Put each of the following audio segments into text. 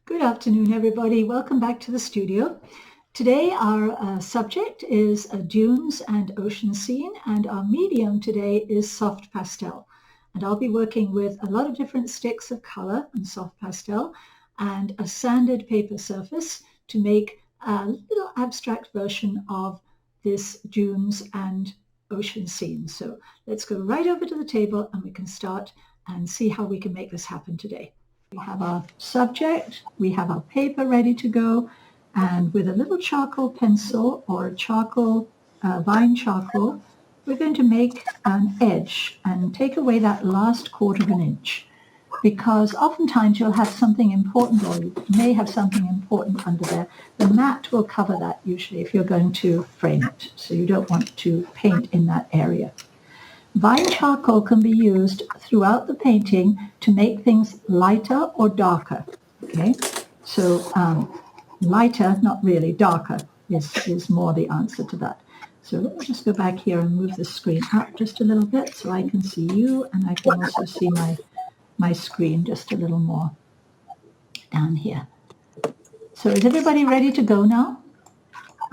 Good afternoon, everybody. Welcome back to the studio. Today our subject is dunes and ocean scene, and our medium today is soft pastel. And I'll be working with a lot of different sticks of color and soft pastel and a sanded paper surface to make a little abstract version of this dunes and ocean scene. So let's go right over to the table and we can start and see how we can make this happen today. We have our subject, we have our paper ready to go, and with a little charcoal pencil or charcoal, vine charcoal, we're going to make an edge and take away that last 1/4 inch, because oftentimes you'll have something important, or you may have something important under there. The mat will cover that usually if you're going to frame it, so you don't want to paint in that area. Vine charcoal can be used throughout the painting to make things lighter or darker. Okay, so lighter, not really, darker is more the answer to that. So let me just go back here and move the screen up just a little bit so I can see you, and I can also see my screen just a little more down here. So is everybody ready to go now?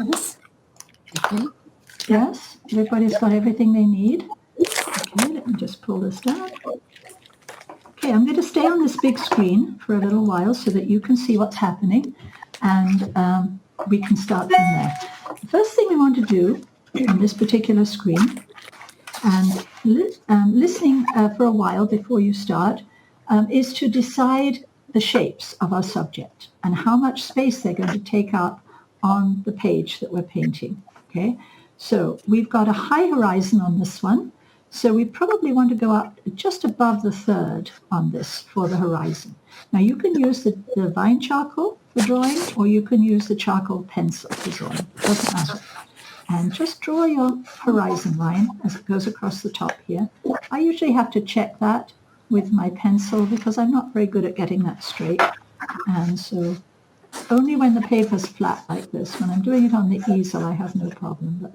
Yes. Okay. Yes? Everybody's got everything they need? Okay, let me just pull this down. Okay, I'm going to stay on this big screen for a little while so that you can see what's happening, and we can start from there. The first thing we want to do on this particular screen, and listening for a while before you start, is to decide the shapes of our subject and how much space they're going to take up on the page that we're painting. Okay, so we've got a high horizon on this one. So we probably want to go up just above the 1/3 on this for the horizon. Now you can use the vine charcoal for drawing, or you can use the charcoal pencil for drawing. It doesn't matter. And just draw your horizon line as it goes across the top here. I usually have to check that with my pencil because I'm not very good at getting that straight. And so only when the paper's flat like this, when I'm doing it on the easel, I have no problem. But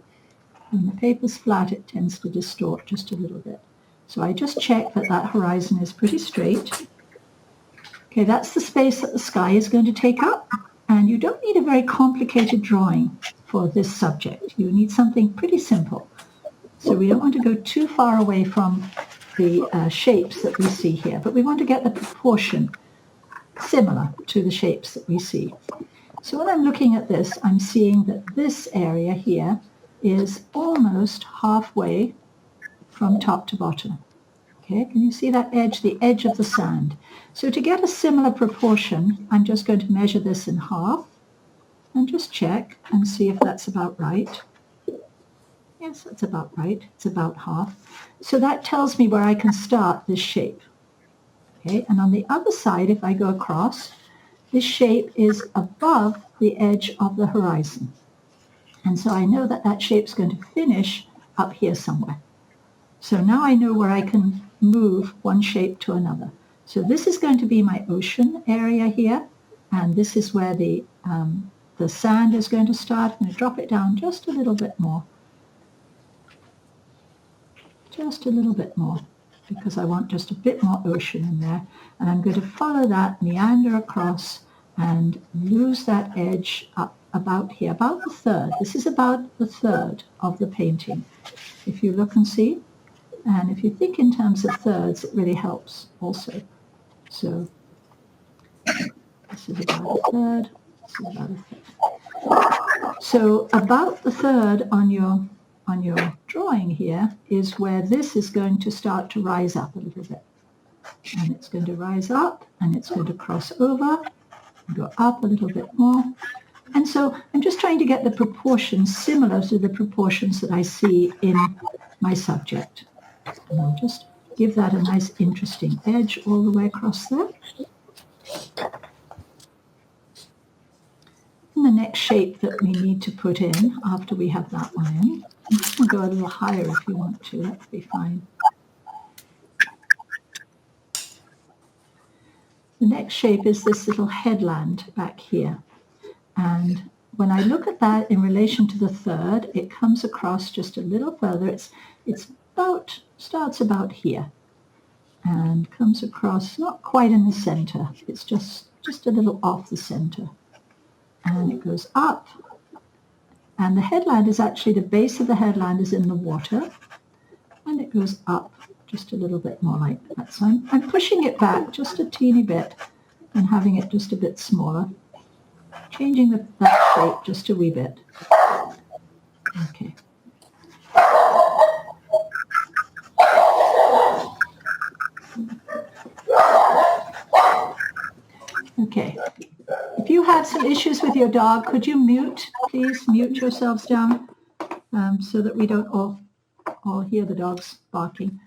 when the paper's flat, it tends to distort just a little bit. So I just check that that horizon is pretty straight. Okay, that's the space that the sky is going to take up. And you don't need a very complicated drawing for this subject. You need something pretty simple. So we don't want to go too far away from the shapes that we see here, but we want to get the proportion similar to the shapes that we see. So when I'm looking at this, I'm seeing that this area here is almost halfway from top to bottom. Okay, can you see that edge, the edge of the sand? So to get a similar proportion, I'm just going to measure this in half and just check and see if that's about right. Yes, that's about right. It's about half. So that tells me where I can start this shape. Okay, and on the other side, if I go across, this shape is above the edge of the horizon. And so I know that that shape's going to finish up here somewhere. So now I know where I can move one shape to another. So this is going to be my ocean area here, and this is where the sand is going to start. I'm going to drop it down just a little bit more. Just a little bit more, because I want just a bit more ocean in there. And I'm going to follow that, meander across, and lose that edge up about here, about the 1/3. This is about the 1/3 of the painting, if you look and see. And if you think in terms of thirds, it really helps also. So this is about a 1/3. This is about a 1/3. So about the 1/3 on your drawing here is where this is going to start to rise up a little bit. And it's going to rise up, and it's going to cross over, and go up a little bit more. And so I'm just trying to get the proportions similar to the proportions that I see in my subject. And I'll just give that a nice interesting edge all the way across there. And the next shape that we need to put in after we have that one in, you can go a little higher if you want to, that would be fine. The next shape is this little headland back here. And when I look at that in relation to the 1/3, it comes across just a little further. It's starts about here and comes across not quite in the center. It's just just a little off the center. And it goes up. And the headland is actually, the base of the headland is in the water. And it goes up just a little bit more like that. So I'm pushing it back just a teeny bit and having it just a bit smaller. Changing that shape just a wee bit. Okay. Okay. If you have some issues with your dog, could you please mute yourselves down so that we don't all hear the dogs barking.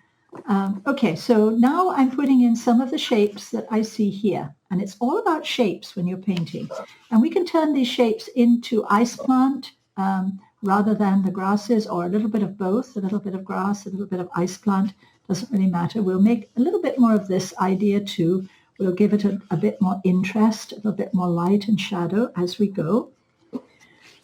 Okay, so now I'm putting in some of the shapes that I see here. And it's all about shapes when you're painting. And we can turn these shapes into ice plant rather than the grasses, or a little bit of both, a little bit of grass, a little bit of ice plant. Doesn't really matter. We'll make a little bit more of this idea too. We'll give it a bit more interest, a little bit more light and shadow as we go.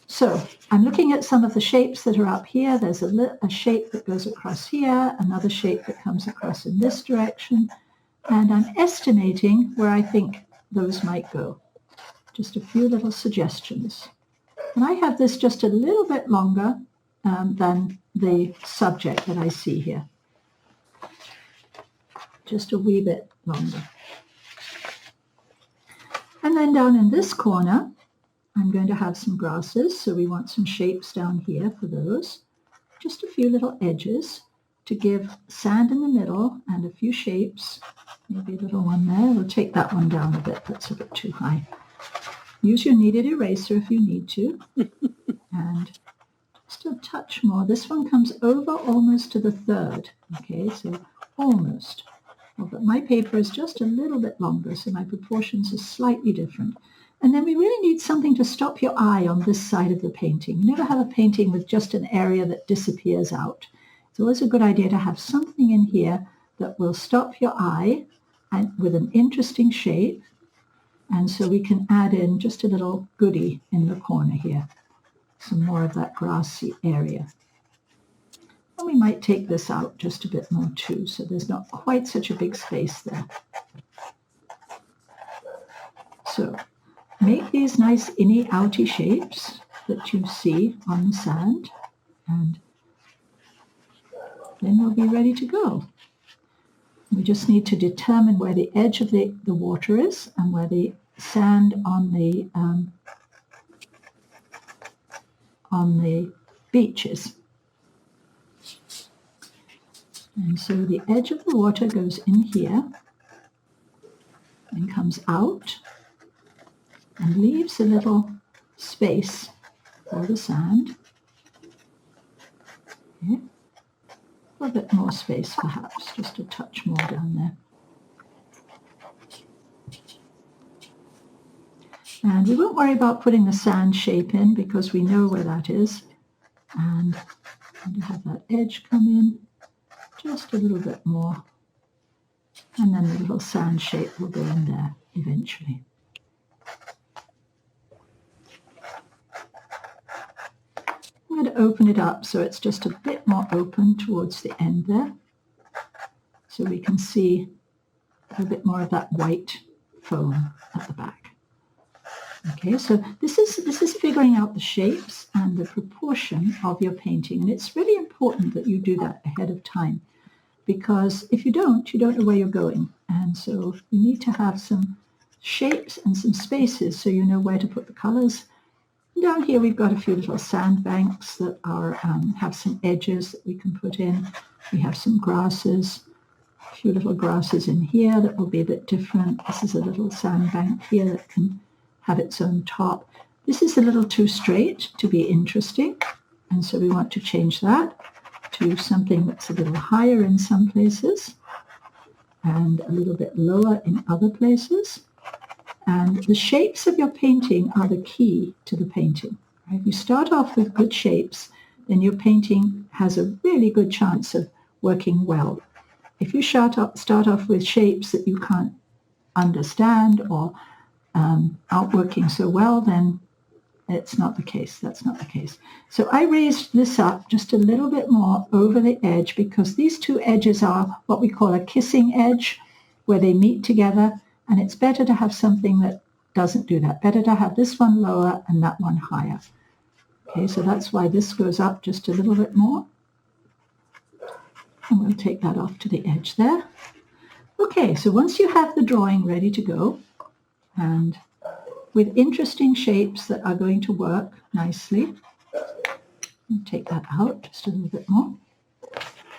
So I'm looking at some of the shapes that are up here. There's a shape that goes across here, another shape that comes across in this direction, and I'm estimating where I think those might go. Just a few little suggestions. And I have this just a little bit longer than the subject that I see here. Just a wee bit longer. And then down in this corner, I'm going to have some grasses, so we want some shapes down here for those. Just a few little edges to give sand in the middle and a few shapes. Maybe a little one there. We'll take that one down a bit. That's a bit too high. Use your kneaded eraser if you need to. And just a touch more. This one comes over almost to the third. Okay, so almost. Well, but my paper is just a little bit longer, so my proportions are slightly different. And then we really need something to stop your eye on this side of the painting. You never have a painting with just an area that disappears out. It's always a good idea to have something in here that will stop your eye and with an interesting shape. And so we can add in just a little goodie in the corner here. Some more of that grassy area. And we might take this out just a bit more too, so there's not quite such a big space there. So make these nice inny outy shapes that you see on the sand, and then we'll be ready to go. We just need to determine where the edge of the water is and where the sand on the beach is. And so the edge of the water goes in here and comes out and leaves a little space for the sand. Okay. A bit more space perhaps, just a touch more down there. And we won't worry about putting the sand shape in because we know where that is. And I'm going to have that edge come in just a little bit more. And then the little sand shape will go in there eventually. I'm going to open it up so it's just a bit more open towards the end there. So we can see a bit more of that white foam at the back. Okay, so this is figuring out the shapes and the proportion of your painting. And it's really important that you do that ahead of time, because if you don't know where you're going. And so you need to have some shapes and some spaces so you know where to put the colors. And down here we've got a few little sand banks that are have some edges that we can put in. We have some grasses, a few little grasses in here that will be a bit different. This is a little sand bank here that can have its own top. This is a little too straight to be interesting, and so we want to change that to something that's a little higher in some places and a little bit lower in other places. And the shapes of your painting are the key to the painting. Right? If you start off with good shapes, then your painting has a really good chance of working well. If you start off with shapes that you can't understand or aren't working so well, then it's not the case. That's not the case. So I raised this up just a little bit more over the edge because these two edges are what we call a kissing edge, where they meet together, and it's better to have something that doesn't do that. Better to have this one lower and that one higher. Okay, so that's why this goes up just a little bit more. And we'll take that off to the edge there. Okay, so once you have the drawing ready to go, and with interesting shapes that are going to work nicely, I'll take that out just a little bit more.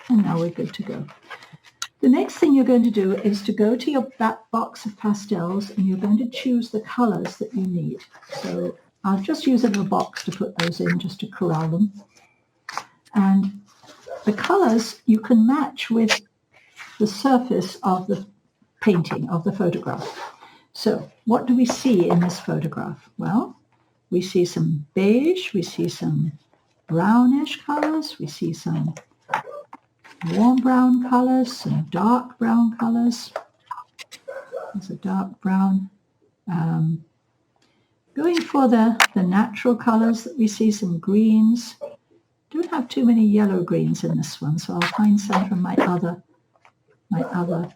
And now we're good to go. The next thing you're going to do is to go to that box of pastels, and you're going to choose the colors that you need. So I'll just use a little box to put those in, just to corral them. And the colors you can match with the surface of the painting, of the photograph. So what do we see in this photograph? Well, we see some beige, we see some brownish colors, we see some warm brown colors, some dark brown colors. There's a dark brown. Going for the natural colors that we see, some greens. Don't have too many yellow greens in this one, so I'll find some from my other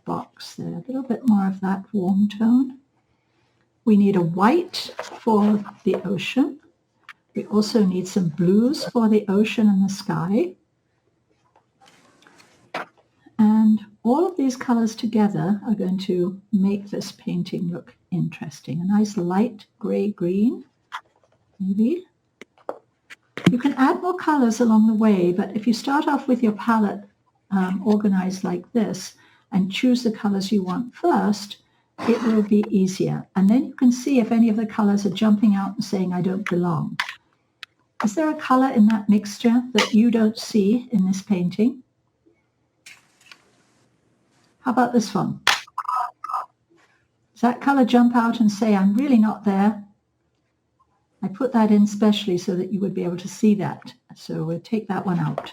box there. A little bit more of that warm tone. We need a white for the ocean. We also need some blues for the ocean and the sky. And all of these colors together are going to make this painting look interesting. A nice light gray-green, maybe. You can add more colors along the way, but if you start off with your palette organized like this and choose the colors you want first, it will be easier. And then you can see if any of the colors are jumping out and saying, I don't belong. Is there a color in that mixture that you don't see in this painting? How about this one? Does that color jump out and say, I'm really not there? I put that in specially so that you would be able to see that. So we'll take that one out.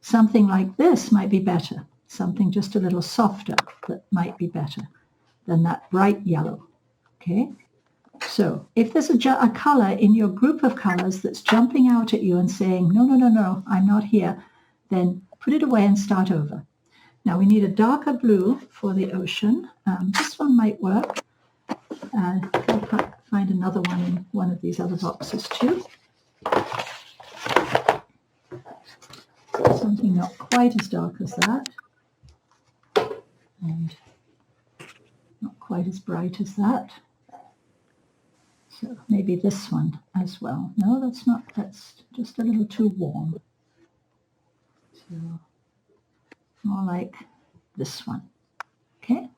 Something like this might be better. Something just a little softer that might be better than that bright yellow. Okay? So if there's a color in your group of colors that's jumping out at you and saying, no, no, no, no, I'm not here, then put it away and start over. Now we need a darker blue for the ocean. This one might work. I'll find another one in one of these other boxes too. Something not quite as dark as that. And not quite as bright as that. So maybe this one as well. No, that's not, that's just a little too warm. So more like this one. Okay.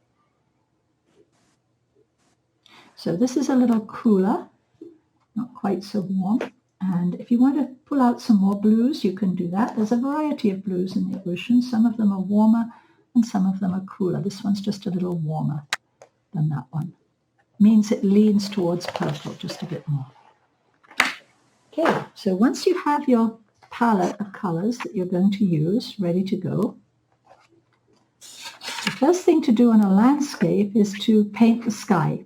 So this is a little cooler, not quite so warm. And if you want to pull out some more blues, you can do that. There's a variety of blues in the ocean. Some of them are warmer and some of them are cooler. This one's just a little warmer than that one. Means it leans towards purple just a bit more. Okay, so once you have your palette of colors that you're going to use ready to go, the first thing to do on a landscape is to paint the sky.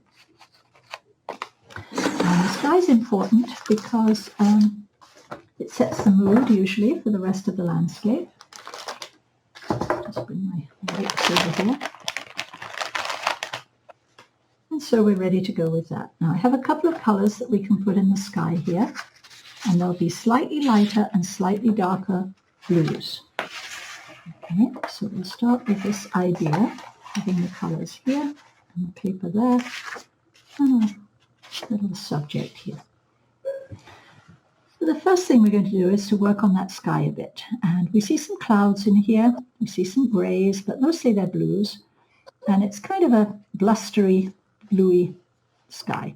And the sky is important because it sets the mood usually for the rest of the landscape. Just bring my whites over here. And so we're ready to go with that. Now I have a couple of colors that we can put in the sky here, and they'll be slightly lighter and slightly darker blues. Okay, so we'll start with this idea, having the colors here and the paper there, and a little subject here. So the first thing we're going to do is to work on that sky a bit. And we see some clouds in here, we see some grays, but mostly they're blues. And it's kind of a blustery, bluey sky.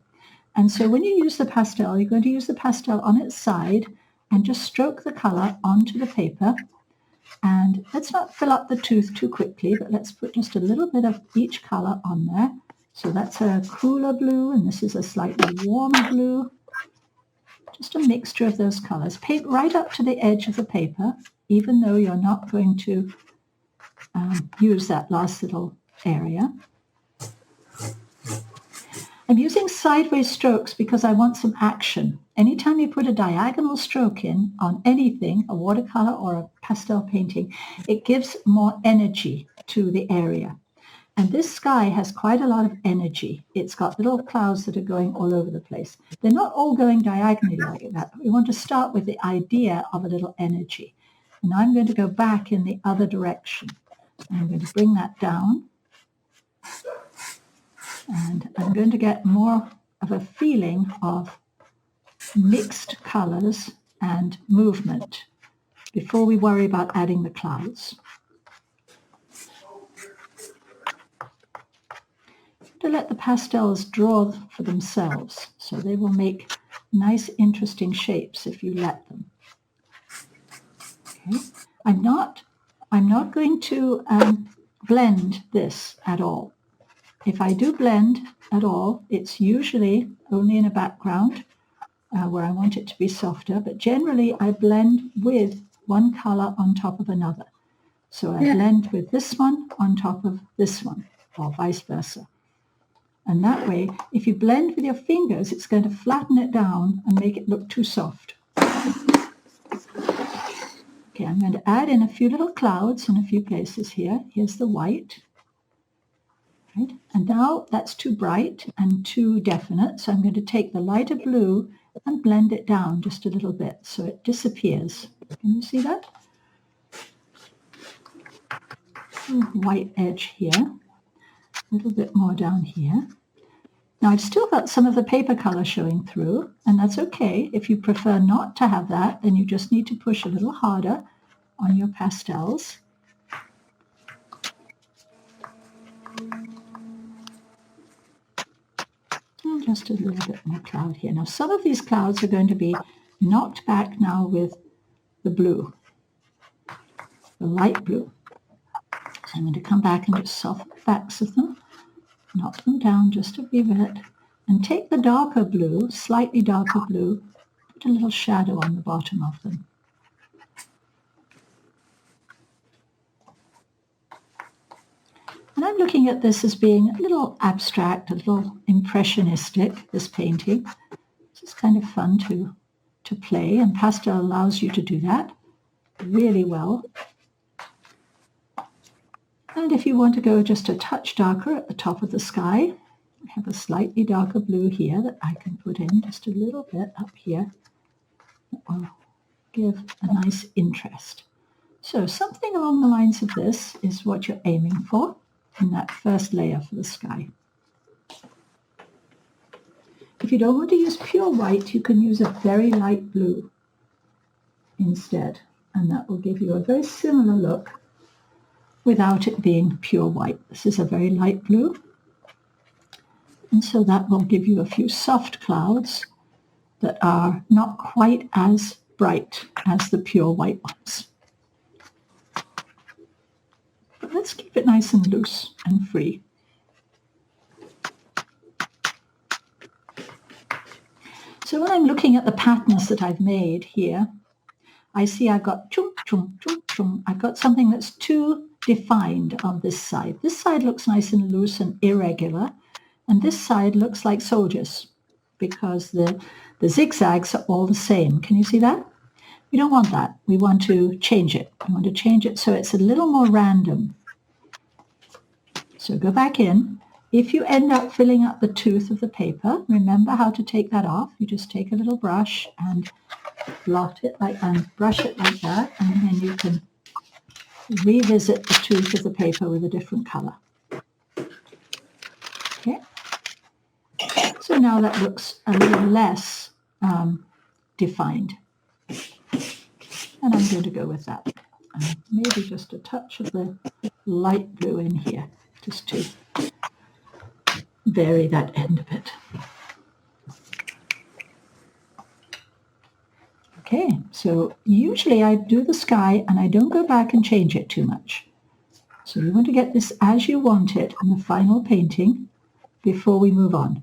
And so when you use the pastel, you're going to use the pastel on its side and just stroke the color onto the paper. And let's not fill up the tooth too quickly, but let's put just a little bit of each color on there. So that's a cooler blue, and this is a slightly warmer blue. Just a mixture of those colors. Paint right up to the edge of the paper, even though you're not going to use that last little area. I'm using sideways strokes because I want some action. Anytime you put a diagonal stroke in on anything, a watercolor or a pastel painting, it gives more energy to the area. And this sky has quite a lot of energy. It's got little clouds that are going all over the place. They're not all going diagonally like that. We want to start with the idea of a little energy. And I'm going to go back in the other direction. I'm going to bring that down. And I'm going to get more of a feeling of mixed colors and movement before we worry about adding the clouds. To let the pastels draw for themselves, so they will make nice, interesting shapes if you let them. Okay. I'm not going to blend this at all. If I do blend at all, it's usually only in a background where I want it to be softer, but generally I blend with one color on top of another. So I blend with this one on top of this one, or vice versa. And that way, if you blend with your fingers, it's going to flatten it down and make it look too soft. Okay, I'm going to add in a few little clouds in a few places here. Here's the white. Right? And now that's too bright and too definite, so I'm going to take the lighter blue and blend it down just a little bit so it disappears. Can you see that? White edge here, a little bit more down here. Now I've still got some of the paper color showing through, and that's okay. If you prefer not to have that, then you just need to push a little harder on your pastels. And just a little bit more cloud here. Now some of these clouds are going to be knocked back now with the blue, the light blue. So I'm going to come back and just soften the backs of them, knock them down just a wee bit, and take the darker blue, slightly darker blue, put a little shadow on the bottom of them. And I'm looking at this as being a little abstract, a little impressionistic, this painting. It's just kind of fun to play, and pastel allows you to do that really well. And if you want to go just a touch darker at the top of the sky, I have a slightly darker blue here that I can put in just a little bit up here. That will give a nice interest. So something along the lines of this is what you're aiming for in that first layer for the sky. If you don't want to use pure white, you can use a very light blue instead, and that will give you a very similar look without it being pure white. This is a very light blue, and so that will give you a few soft clouds that are not quite as bright as the pure white ones. But let's keep it nice and loose and free. So when I'm looking at the patterns that I've made here, I see I've got chung, chung, chung, chung. I've got something that's too defined on this side. This side looks nice and loose and irregular, and this side looks like soldiers because the zigzags are all the same. Can you see that? We don't want that. We want to change it. We want to change it so it's a little more random. So go back in. If you end up filling up the tooth of the paper, remember how to take that off. You just take a little brush and blot it and brush it like that, and then you can revisit the tooth of the paper with a different color. Okay. So now that looks a little less defined. And I'm going to go with that. Maybe just a touch of the light blue in here, just to vary that end a bit. Okay, so usually I do the sky and I don't go back and change it too much. So you want to get this as you want it in the final painting before we move on.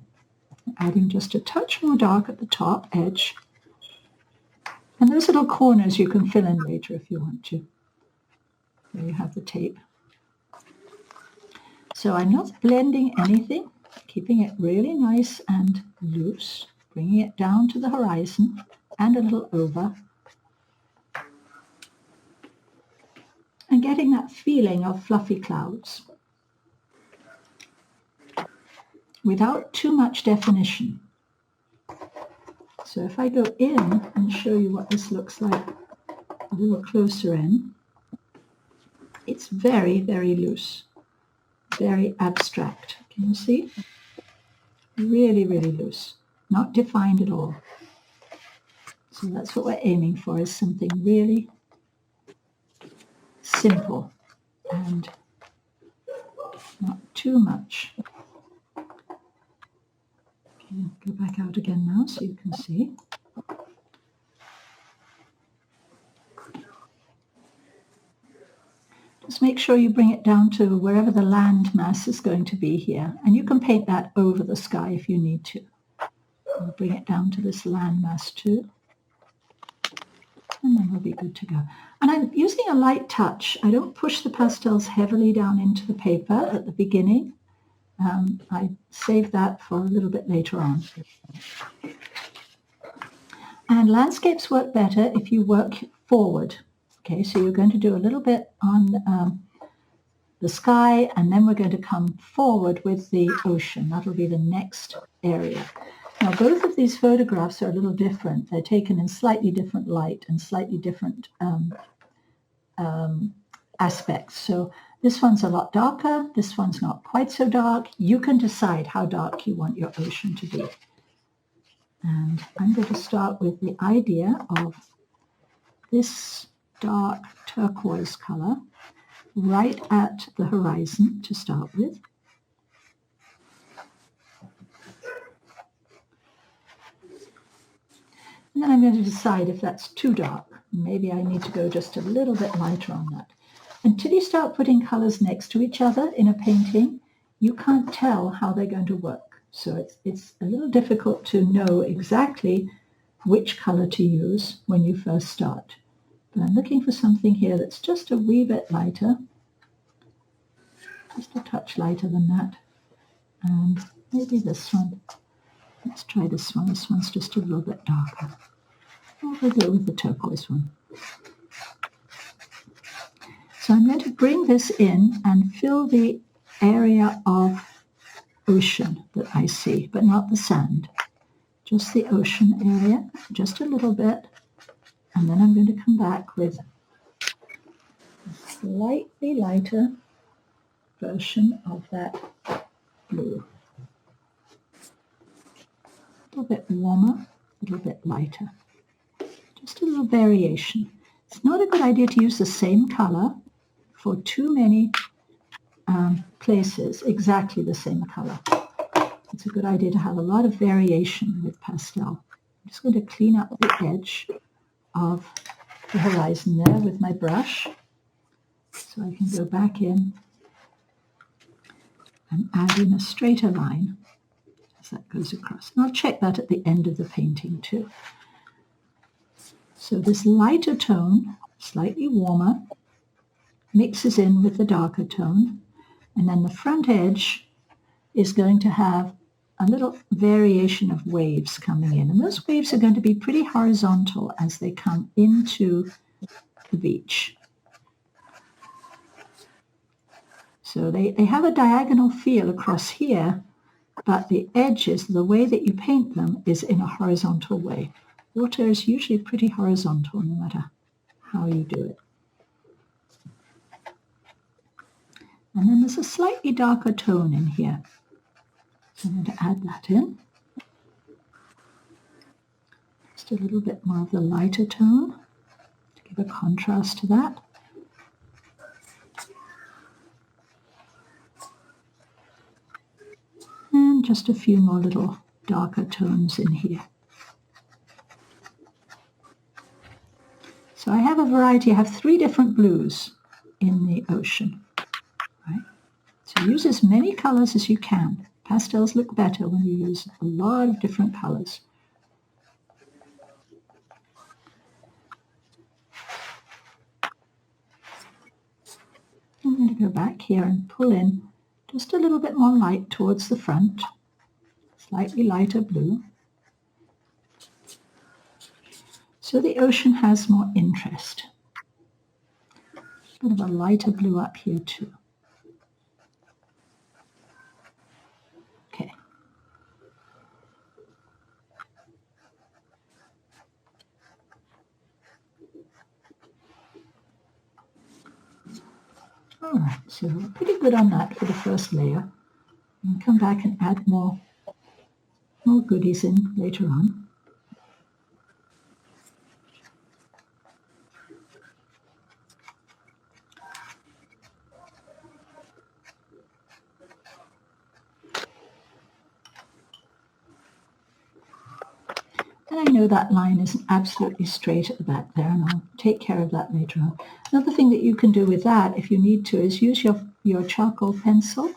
Adding just a touch more dark at the top edge. And those little corners you can fill in later if you want to. There you have the tape. So I'm not blending anything, keeping it really nice and loose, bringing it down to the horizon and a little over, and getting that feeling of fluffy clouds. without too much definition. So if I go in and show you what this looks like a little closer in, it's very, very loose, very abstract. Can you see? Really, really loose, not defined at all. So that's what we're aiming for, is something really simple and not too much. Okay, go back out again now so you can see. Just make sure you bring it down to wherever the land mass is going to be here. And you can paint that over the sky if you need to. I'll bring it down to this land mass too. And then we'll be good to go. And I'm using a light touch. I don't push the pastels heavily down into the paper at the beginning. I save that for a little bit later on. And landscapes work better if you work forward. Okay, so you're going to do a little bit on the sky, and then we're going to come forward with the ocean. That'll be the next area. Now, both of these photographs are a little different. They're taken in slightly different light and slightly different aspects. So this one's a lot darker. This one's not quite so dark. You can decide how dark you want your ocean to be. And I'm going to start with the idea of this dark turquoise color right at the horizon to start with. And then I'm going to decide if that's too dark. Maybe I need to go just a little bit lighter on that. Until you start putting colors next to each other in a painting, you can't tell how they're going to work. So it's a little difficult to know exactly which color to use when you first start. But I'm looking for something here that's just a wee bit lighter, just a touch lighter than that. And maybe this one. Let's try this one. This one's just a little bit darker. I'll go with the turquoise one. So I'm going to bring this in and fill the area of ocean that I see, but not the sand. Just the ocean area, just a little bit. And then I'm going to come back with a slightly lighter version of that blue. A little bit warmer, a little bit lighter. Just a little variation. It's not a good idea to use the same color for too many places, exactly the same color. It's a good idea to have a lot of variation with pastel. I'm just going to clean up the edge of the horizon there with my brush, so I can go back in and add in a straighter line as that goes across. And I'll check that at the end of the painting too. So this lighter tone, slightly warmer, mixes in with the darker tone, and then the front edge is going to have a little variation of waves coming in. And those waves are going to be pretty horizontal as they come into the beach. So they have a diagonal feel across here, but the edges, the way that you paint them, is in a horizontal way. Water is usually pretty horizontal no matter how you do it. And then there's a slightly darker tone in here. So I'm going to add that in. Just a little bit more of the lighter tone to give a contrast to that. And just a few more little darker tones in here. So I have a variety. I have 3 different blues in the ocean. Right? So use as many colors as you can. Pastels look better when you use a lot of different colors. I'm going to go back here and pull in just a little bit more light towards the front, slightly lighter blue. So the ocean has more interest. A bit of a lighter blue up here too. Okay, All right, so we're pretty good on that for the first layer. And come back and add more goodies in later on. And I know that line isn't absolutely straight at the back there, and I'll take care of that later on. Another thing that you can do with that, if you need to, is use your charcoal pencil,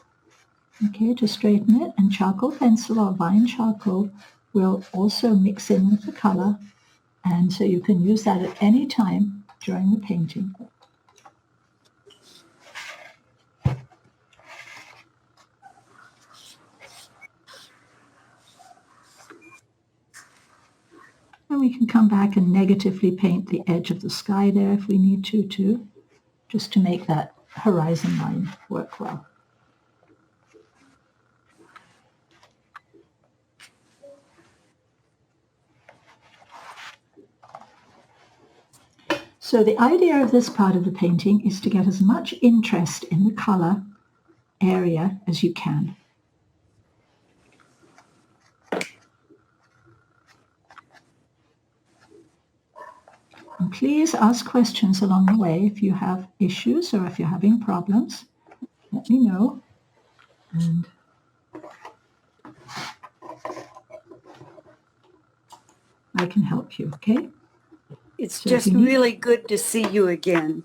okay, to straighten it. And charcoal pencil or vine charcoal will also mix in with the color, and so you can use that at any time during the painting. And we can come back and negatively paint the edge of the sky there if we need to too, just to make that horizon line work well. So the idea of this part of the painting is to get as much interest in the color area as you can. And please ask questions along the way if you have issues or if you're having problems. Let me know. And I can help you, okay? It's just really good to see you again.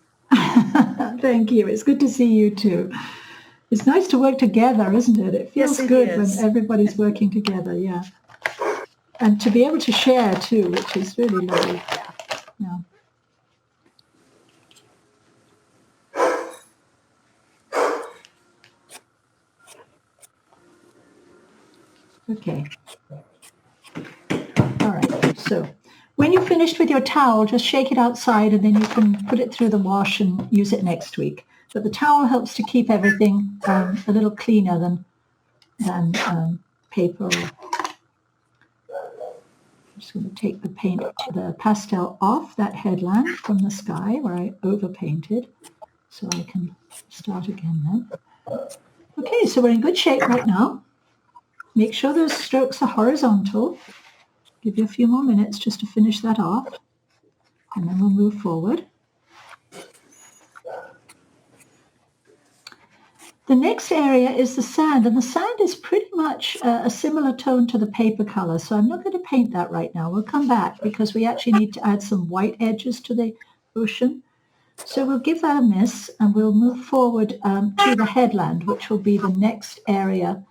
Thank you. It's good to see you too. It's nice to work together, isn't it? It feels good when everybody's working together, yeah. And to be able to share too, which is really lovely. Yeah. Okay. All right. So when you're finished with your towel, just shake it outside and then you can put it through the wash and use it next week. But the towel helps to keep everything a little cleaner than paper. I'm just going to take the pastel off that headland from the sky where I overpainted, so I can start again then. Okay, so we're in good shape right now. Make sure those strokes are horizontal. Give you a few more minutes just to finish that off, and then we'll move forward. The next area is the sand, and the sand is pretty much a similar tone to the paper color, so I'm not going to paint that right now. We'll come back because we actually need to add some white edges to the ocean. So we'll give that a miss, and we'll move forward to the headland, which will be the next area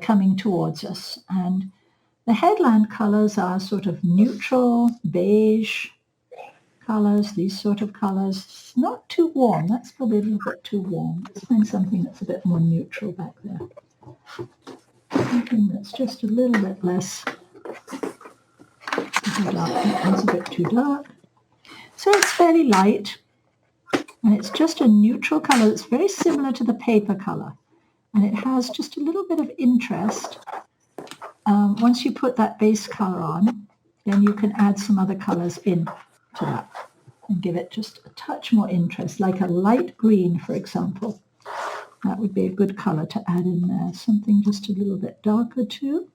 coming towards us. And the headland colors are sort of neutral, beige colors, these sort of colors. It's not too warm. That's probably a little bit too warm. Let's find something that's a bit more neutral back there. Something that's just a little bit less dark. That one's a bit too dark. So it's fairly light, and it's just a neutral color that's very similar to the paper color. And it has just a little bit of interest. Once you put that base color on, then you can add some other colors in to that and give it just a touch more interest, like a light green, for example. That would be a good color to add in there. Something just a little bit darker too,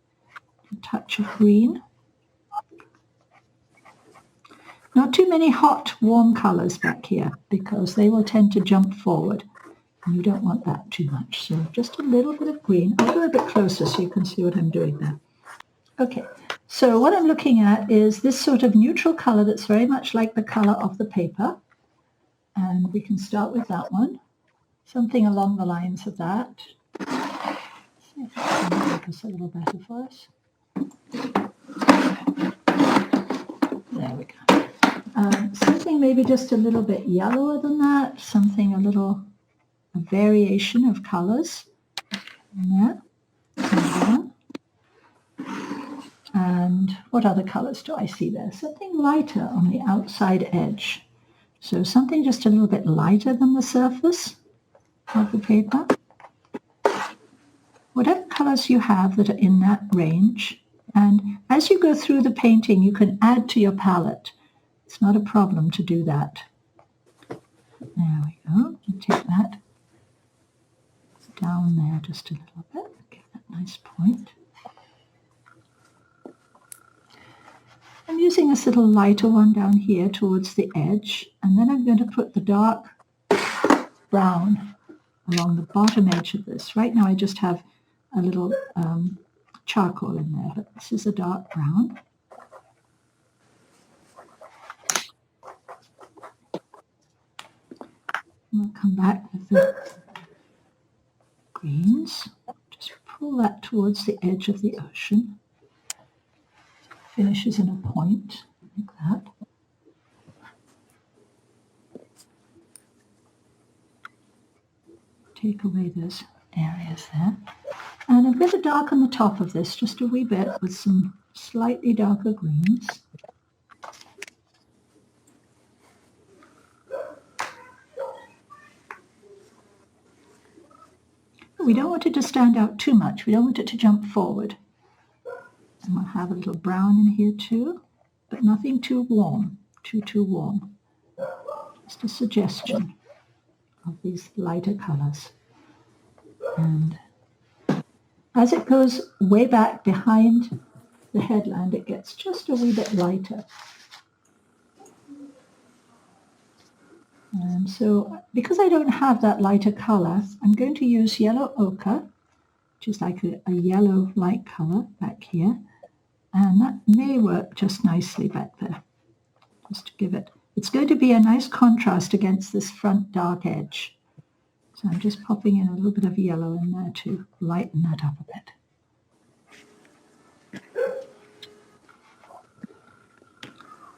a touch of green. Not too many hot, warm colors back here because they will tend to jump forward. And you don't want that too much. So just a little bit of green. I'll go a bit closer so you can see what I'm doing there. Okay, so what I'm looking at is this sort of neutral color that's very much like the color of the paper. And we can start with that one. Something along the lines of that. Let's see if I can make this a little better for us. There we go. Something maybe just a little bit yellower than that. Something a variation of colors. Yeah. And what other colors do I see there? Something lighter on the outside edge. So something just a little bit lighter than the surface of the paper. Whatever colors you have that are in that range. And as you go through the painting, you can add to your palette. It's not a problem to do that. There we go. Take that down there just a little bit. Give that nice point. I'm using this little lighter one down here towards the edge, and then I'm going to put the dark brown along the bottom edge of this. Right now I just have a little charcoal in there, but this is a dark brown. And we'll come back with the greens. Just pull that towards the edge of the ocean. Finishes in a point, like that. Take away those areas there. And I'm going to darken the top of this just a wee bit with some slightly darker greens. We don't want it to stand out too much. We don't want it to jump forward. And we'll have a little brown in here too, but nothing too warm, too warm. Just a suggestion of these lighter colors. And as it goes way back behind the headland, it gets just a wee bit lighter. And so because I don't have that lighter color, I'm going to use yellow ochre, which is like a yellow light color back here. And that may work just nicely back there, just to give it. It's going to be a nice contrast against this front dark edge. So I'm just popping in a little bit of yellow in there to lighten that up a bit. A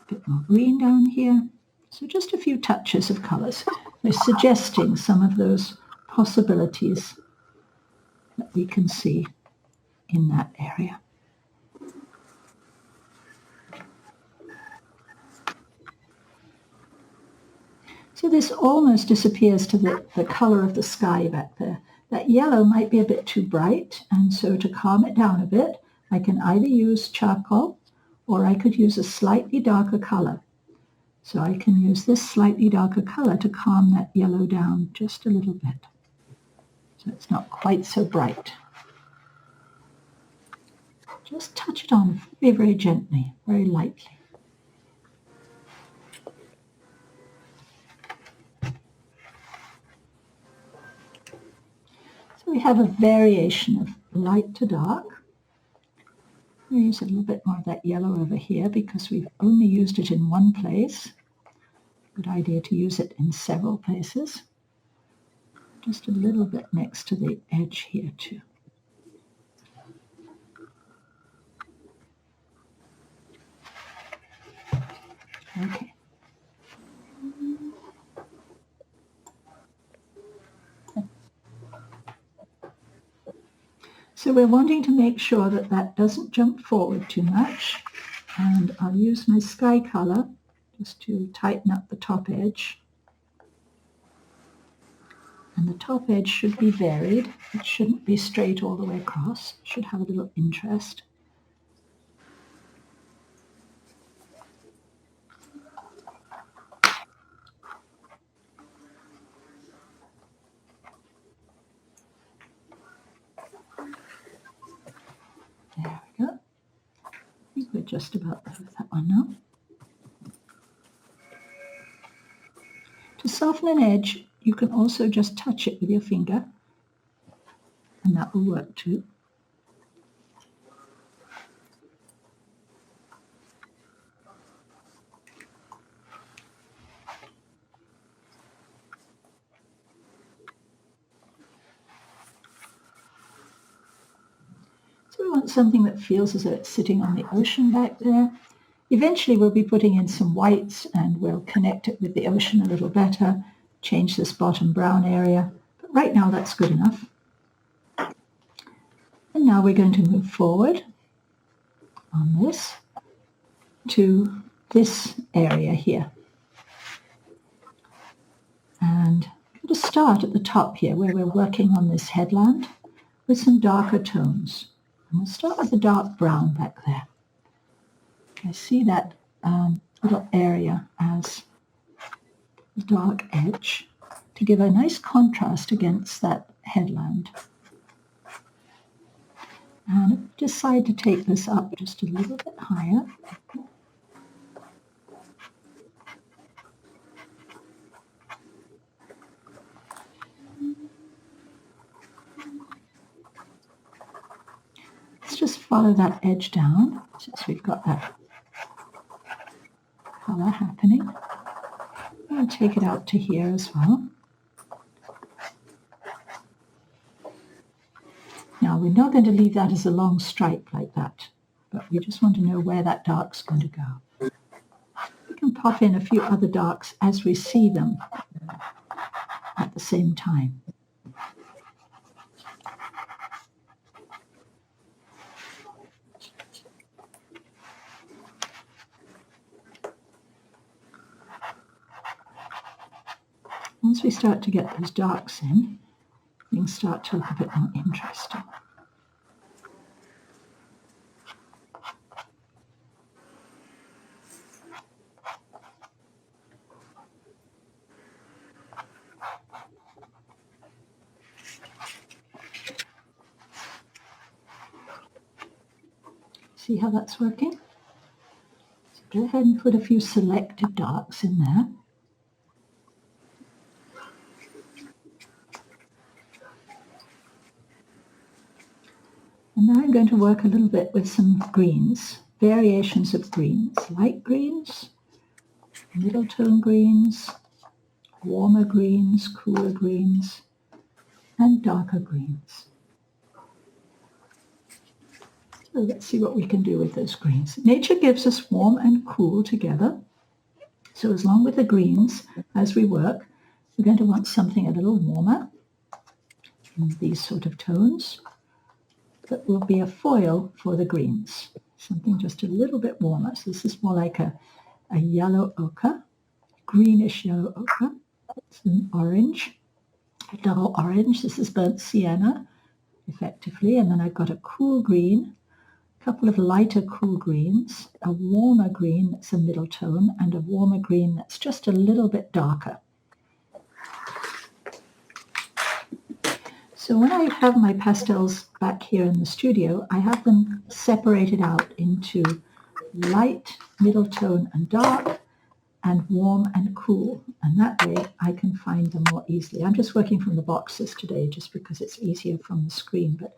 bit more green down here. So just a few touches of colours. We're suggesting some of those possibilities that we can see in that area. So this almost disappears to the colour of the sky back there. That yellow might be a bit too bright, and so to calm it down a bit, I can either use charcoal or I could use a slightly darker colour. So I can use this slightly darker colour to calm that yellow down just a little bit. So it's not quite so bright. Just touch it on very, very gently, very lightly. So we have a variation of light to dark. We'll use a little bit more of that yellow over here because we've only used it in one place. Good idea to use it in several places. Just a little bit next to the edge here too. Okay. So we're wanting to make sure that that doesn't jump forward too much. And I'll use my sky color just to tighten up the top edge. And the top edge should be varied. It shouldn't be straight all the way across. It should have a little interest. There we go. I think we're just about there with that one now. To soften an edge, you can also just touch it with your finger, and that will work too. So we want something that feels as though it's sitting on the ocean back there. Eventually we'll be putting in some whites and we'll connect it with the ocean a little better, change this bottom brown area. But right now that's good enough. And now we're going to move forward on this to this area here. And I'm going to start at the top here where we're working on this headland with some darker tones. And we'll start with the dark brown back there. I see that little area as the dark edge to give a nice contrast against that Headland. And decide to take this up just a little bit higher. Let's just follow that edge down since we've got that color happening. And take it out to here as well. Now we're not going to leave that as a long stripe like that, but we just want to know where that dark's going to go. We can pop in a few other darks as we see them at the same time. Once we start to get those darks in, things start to look a bit more interesting. See how that's working? So go ahead and put a few selected darks in there. And now I'm going to work a little bit with some greens, variations of greens, light greens, middle tone greens, warmer greens, cooler greens, and darker greens. So let's see what we can do with those greens. Nature gives us warm and cool together. So as long with the greens, as we work, we're going to want something a little warmer in these sort of tones. That will be a foil for the greens, something just a little bit warmer. So this is more like a yellow ochre, greenish yellow ochre. It's an orange, a dull orange. This is burnt sienna, effectively. And then I've got a cool green, a couple of lighter cool greens, a warmer green that's a middle tone, and a warmer green that's just a little bit darker. So when I have my pastels back here in the studio, I have them separated out into light, middle tone and dark, and warm and cool. And that way I can find them more easily. I'm just working from the boxes today just because it's easier from the screen, but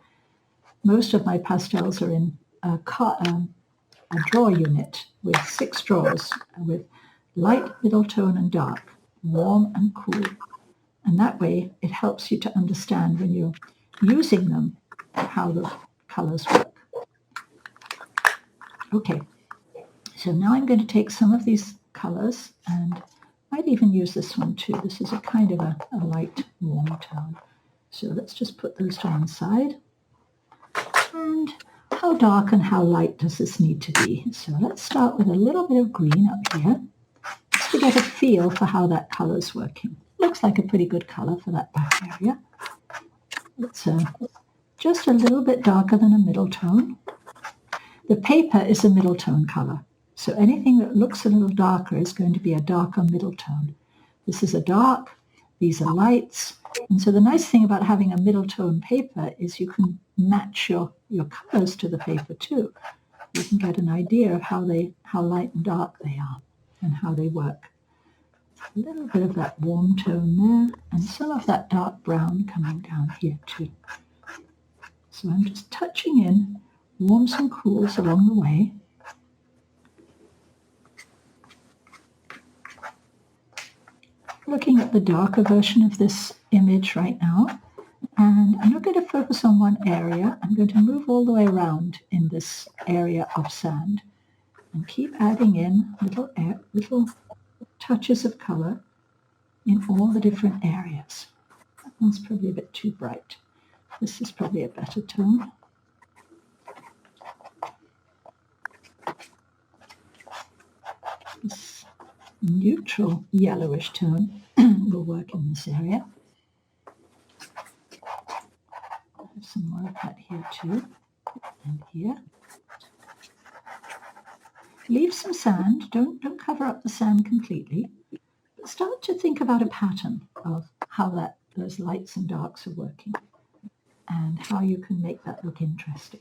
most of my pastels are in a drawer unit with 6 drawers with light, middle tone and dark, warm and cool. And that way it helps you to understand when you're using them how the colors work. Okay, so now I'm going to take some of these colors and might even use this one too. This is a kind of a light warm tone. So let's just put those to one side. And how dark and how light does this need to be? So let's start with a little bit of green up here, just to get a feel for how that color's working. Looks like a pretty good color for that back area. It's just a little bit darker than a middle tone. The paper is a middle tone color, so anything that looks a little darker is going to be a darker middle tone. This is a dark, these are lights, and so the nice thing about having a middle tone paper is you can match your colors to the paper too. You can get an idea of how light and dark they are and how they work. A little bit of that warm tone there, and some of that dark brown coming down here too. So I'm just touching in warms and cools along the way. Looking at the darker version of this image right now, and I'm not going to focus on one area. I'm going to move all the way around in this area of sand and keep adding in little touches of color in all the different areas. That one's probably a bit too bright. This is probably a better tone. This neutral yellowish tone will work in this area. I have some more of that here too, and here. Leave some sand. Don't cover up the sand completely. But start to think about a pattern of how those lights and darks are working and how you can make that look interesting.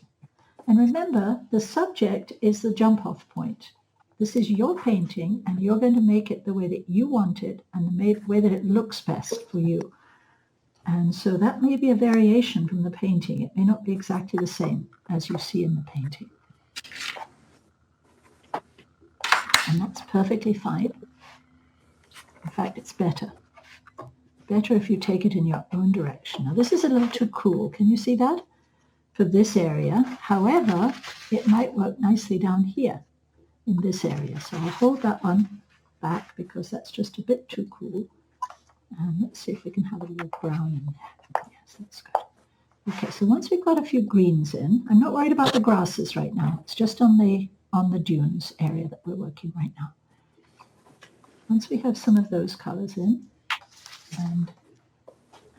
And remember, the subject is the jump-off point. This is your painting, and you're going to make it the way that you want it and the way that it looks best for you. And so that may be a variation from the painting. It may not be exactly the same as you see in the painting. And that's perfectly fine. In fact, it's better. Better if you take it in your own direction. Now, this is a little too cool. Can you see that? For this area. However, it might work nicely down here in this area. So I'll hold that one back because that's just a bit too cool. And let's see if we can have a little brown in there. Yes, that's good. Okay, so once we've got a few greens in, I'm not worried about the grasses right now. It's just on the dunes area that we're working right now. Once we have some of those colors in, and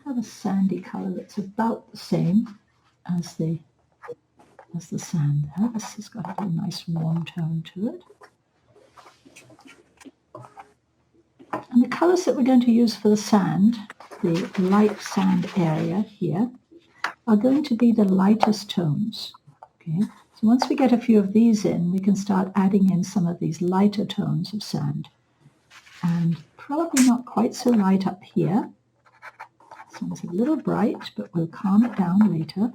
have a sandy color that's about the same as the sand there. This has got a nice warm tone to it. And the colors that we're going to use for the sand, the light sand area here, are going to be the lightest tones. Okay, so once we get a few of these in, we can start adding in some of these lighter tones of sand. And probably not quite so light up here. This one's a little bright, but we'll calm it down later.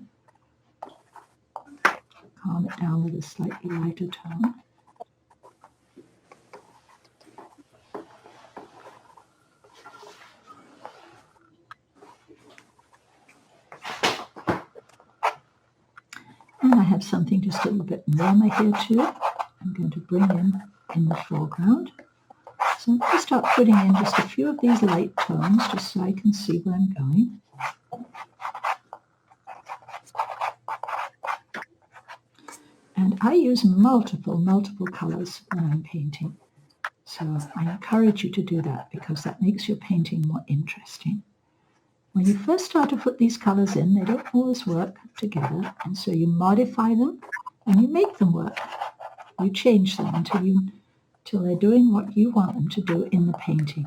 Calm it down with a slightly lighter tone. And I have something just a little bit warmer here too. I'm going to bring in the foreground. So I'm going to start putting in just a few of these light tones just so I can see where I'm going. And I use multiple colors when I'm painting. So I encourage you to do that because that makes your painting more interesting. When you first start to put these colors in, they don't always work together. And so you modify them and you make them work. You change them until they're doing what you want them to do in the painting.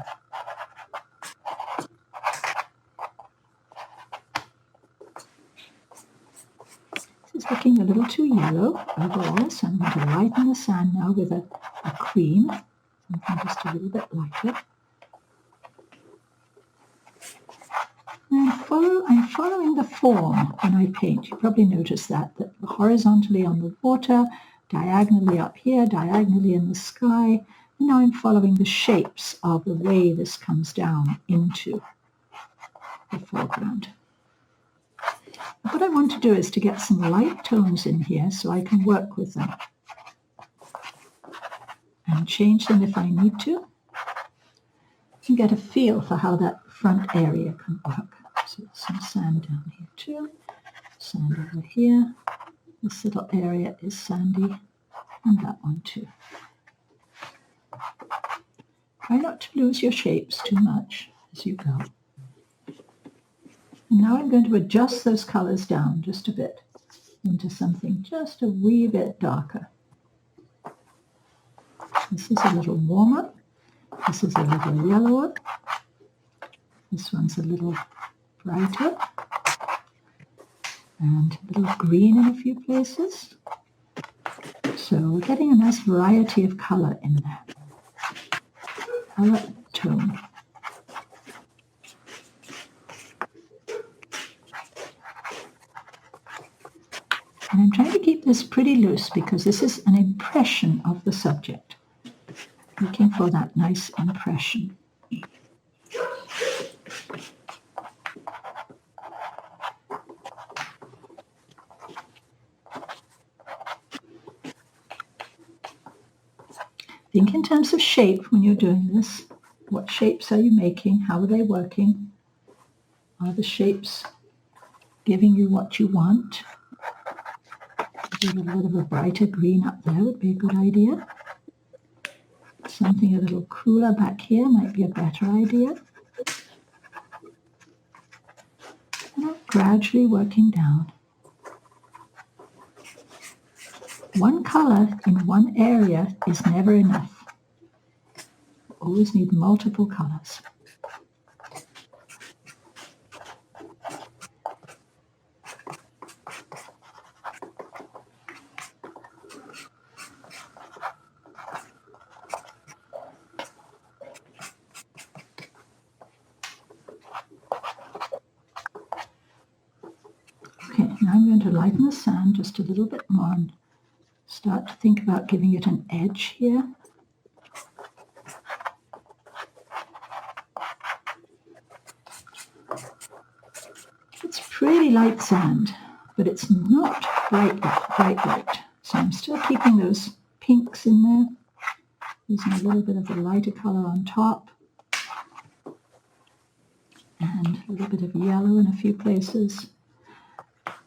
This is looking a little too yellow overall, so I'm going to lighten the sand now with a cream, something just a little bit lighter. And I'm following the form when I paint. You probably noticed that horizontally on the water, diagonally up here, diagonally in the sky. And now I'm following the shapes of the way this comes down into the foreground. What I want to do is to get some light tones in here so I can work with them and change them if I need to and get a feel for how that front area can work. So some sand down here too, sand over here. This little area is sandy, and that one too. Try not to lose your shapes too much as you go. And now I'm going to adjust those colors down just a bit into something just a wee bit darker. This is a little warmer. This is a little yellower. This one's a little brighter. And a little green in a few places. So we're getting a nice variety of color in there. Color tone. And I'm trying to keep this pretty loose because this is an impression of the subject. Looking for that nice impression. Think in terms of shape when you're doing this. What shapes are you making? How are they working? Are the shapes giving you what you want? Maybe a little bit of a brighter green up there would be a good idea. Something a little cooler back here might be a better idea. And I'm gradually working down. One color in one area is never enough. You always need multiple colors. to lighten the sand just a little bit more and start to think about giving it an edge here. It's pretty light sand, but it's not bright light. So I'm still keeping those pinks in there, using a little bit of the lighter color on top, and a little bit of yellow in a few places.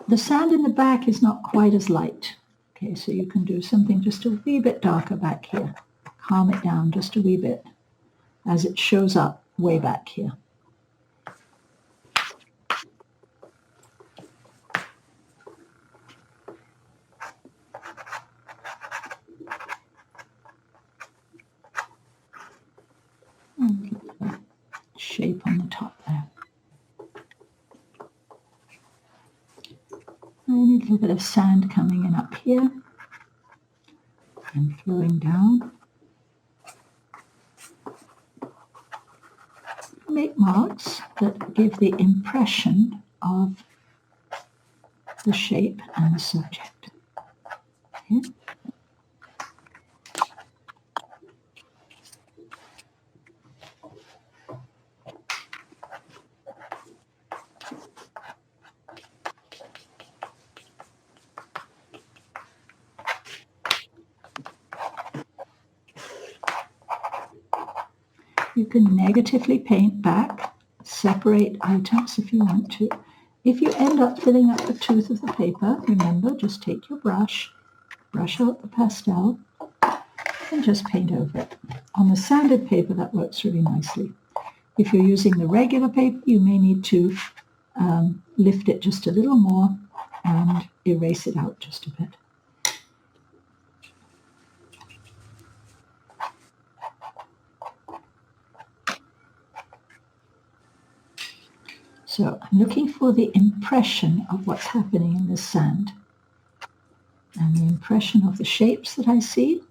The sand in the back is not quite as light. Okay, so you can do something just a wee bit darker back here. Calm it down just a wee bit as it shows up way back here. And a shape on the top there. I need a little bit of sand coming in up here and flowing down. Make marks that give the impression of the shape and the subject. Okay. You can negatively paint back, separate items if you want to. If you end up filling up the tooth of the paper, remember, just take your brush, brush out the pastel, and just paint over it. On the sanded paper, that works really nicely. If you're using the regular paper, you may need to lift it just a little more and erase it out just a bit. So I'm looking for the impression of what's happening in the sand and the impression of the shapes that I see.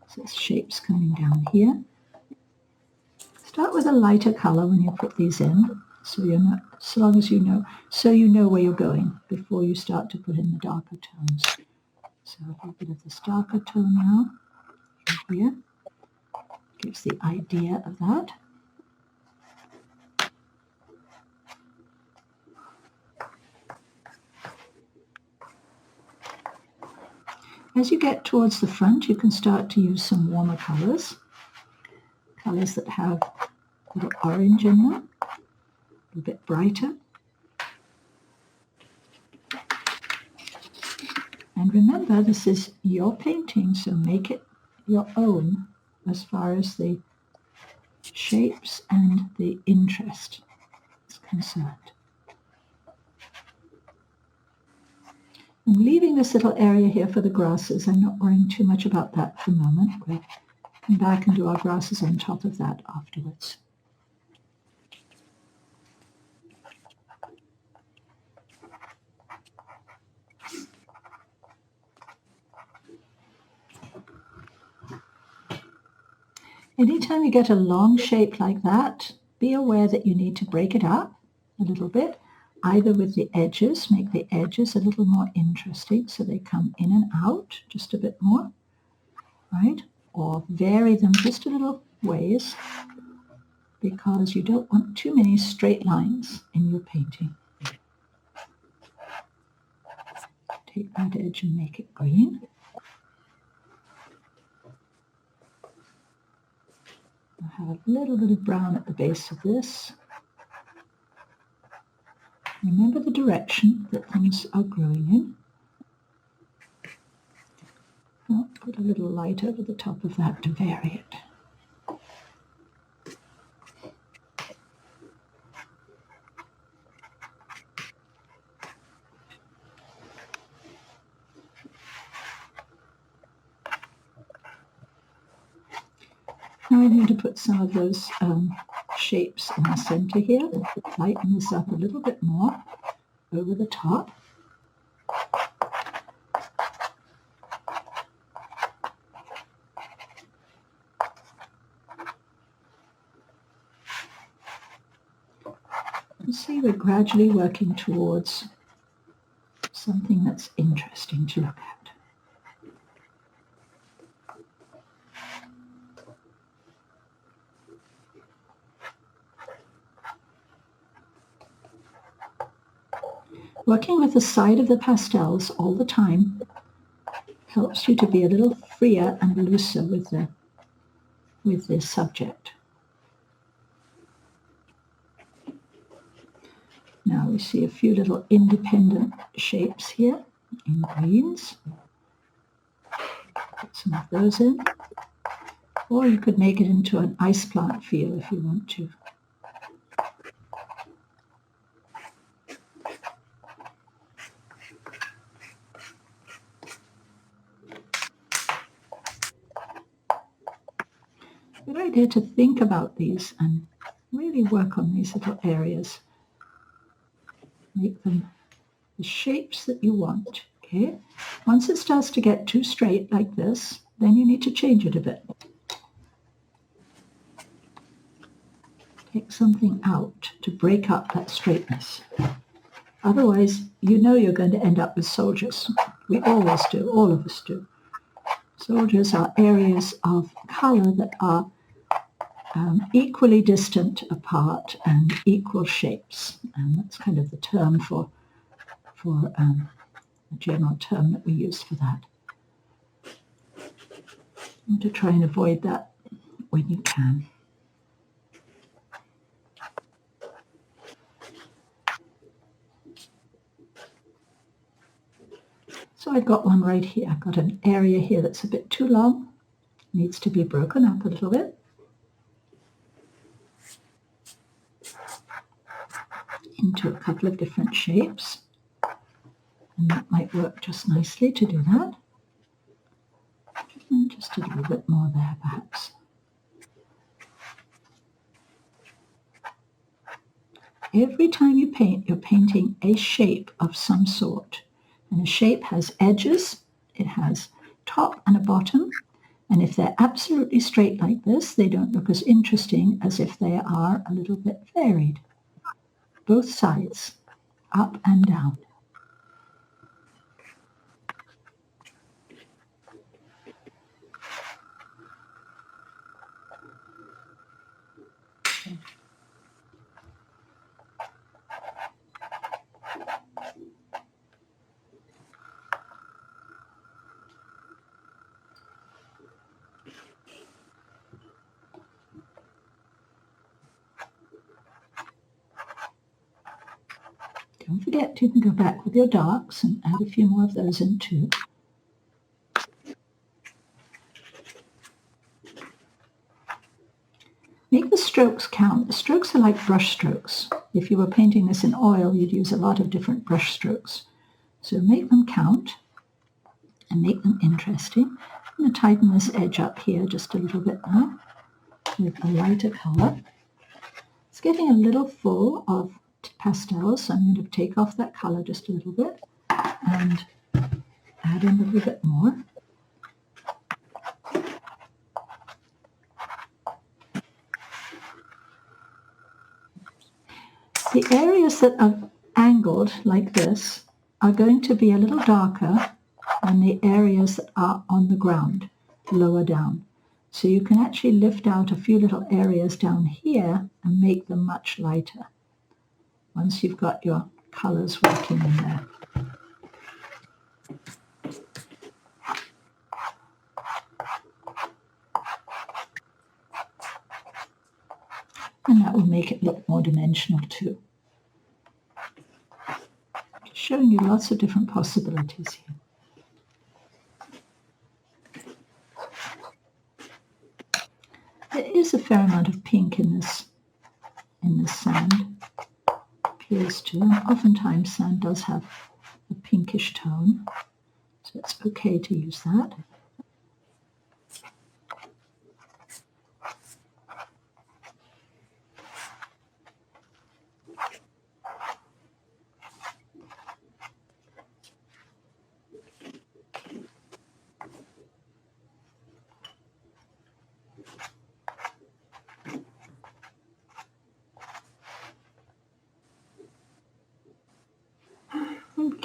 So shapes coming down here. Start with a lighter color when you put these in, so you're not, as long as you know where you're going before you start to put in the darker tones. So a little bit of this darker tone now here gives the idea of that. As you get towards the front, you can start to use some warmer colors, colors that have a little orange in them, a little bit brighter. And remember, this is your painting, so make it your own as far as the shapes and the interest is concerned. I'm leaving this little area here for the grasses. I'm not worrying too much about that for the moment. We'll come back and do our grasses on top of that afterwards. Anytime you get a long shape like that, be aware that you need to break it up a little bit, either with the edges, make the edges a little more interesting so they come in and out just a bit more, right? Or vary them just a little ways because you don't want too many straight lines in your painting. Take that edge and make it green. I have a little bit of brown at the base of this. Remember the direction that things are growing in. I'll put a little light over the top of that to vary it. Now I'm going to put some of those shapes in the center here. Lighten this up a little bit more over the top. You see, we're gradually working towards something that's interesting to look at. Working with the side of the pastels all the time helps you to be a little freer and looser with this subject. Now we see a few little independent shapes here in greens. Put some of those in. Or you could make it into an ice plant feel if you want to. Good idea to think about these and really work on these little areas. Make them the shapes that you want. Okay. Once it starts to get too straight like this, then you need to change it a bit. Take something out to break up that straightness. Otherwise, you know you're going to end up with soldiers. We always do, all of us do. Soldiers are areas of color that are equally distant apart and equal shapes. And that's kind of the term for a general term that we use for that. And to try and avoid that when you can. So I've got one right here. I've got an area here that's a bit too long. Needs to be broken up a little bit. Into a couple of different shapes. And that might work just nicely to do that. And just a little bit more there, perhaps. Every time you paint, you're painting a shape of some sort. And a shape has edges, it has top and a bottom. And if they're absolutely straight like this, they don't look as interesting as if they are a little bit varied. Both sides, up and down. Don't forget you can go back with your darks and add a few more of those in too. Make the strokes count. The strokes are like brush strokes. If you were painting this in oil, you'd use a lot of different brush strokes. So make them count and make them interesting. I'm going to tighten this edge up here just a little bit now with a lighter color. It's getting a little full of pastels, so I'm going to take off that color just a little bit and add in a little bit more. The areas that are angled like this are going to be a little darker than the areas that are on the ground, lower down. So you can actually lift out a few little areas down here and make them much lighter once you've got your colors working in there. And that will make it look more dimensional too. Just showing you lots of different possibilities here. There is a fair amount of pink in this sand. Appears to. And oftentimes sand does have a pinkish tone, so it's okay to use that.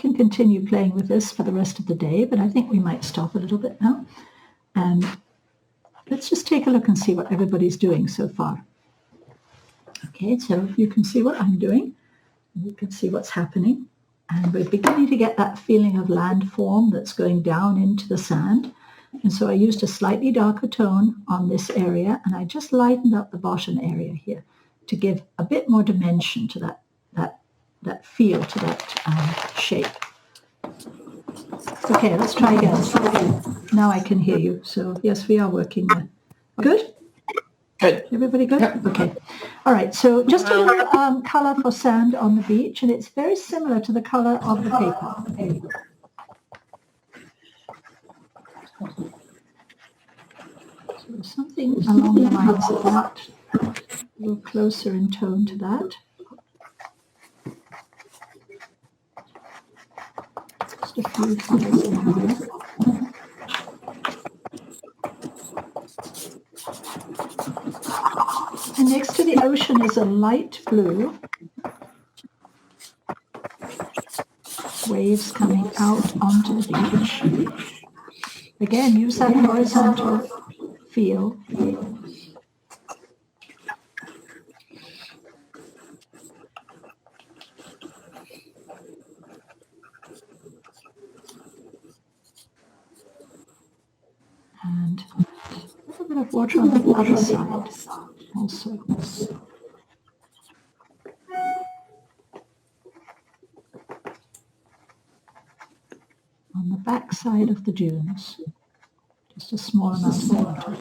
can continue playing with this for the rest of the day, but I think we might stop a little bit now. And let's just take a look and see what everybody's doing so far. Okay, so you can see what I'm doing. You can see what's happening. And we're beginning to get that feeling of landform that's going down into the sand. And so I used a slightly darker tone on this area, and I just lightened up the bottom area here to give a bit more dimension to that feel, to that shape. Okay, let's try again. Now I can hear you. So yes, we are working there. Good? Good. Everybody good? Yep. Okay. All right, so just a little color for sand on the beach, and it's very similar to the color of the paper. So something along the lines of that, a little closer in tone to that. Just a few colors in there. And next to the ocean is a light blue. Waves coming out onto the beach. Again, use that horizontal feel. And a little bit of water on the other side also. On the back side of the dunes, just a small amount of water.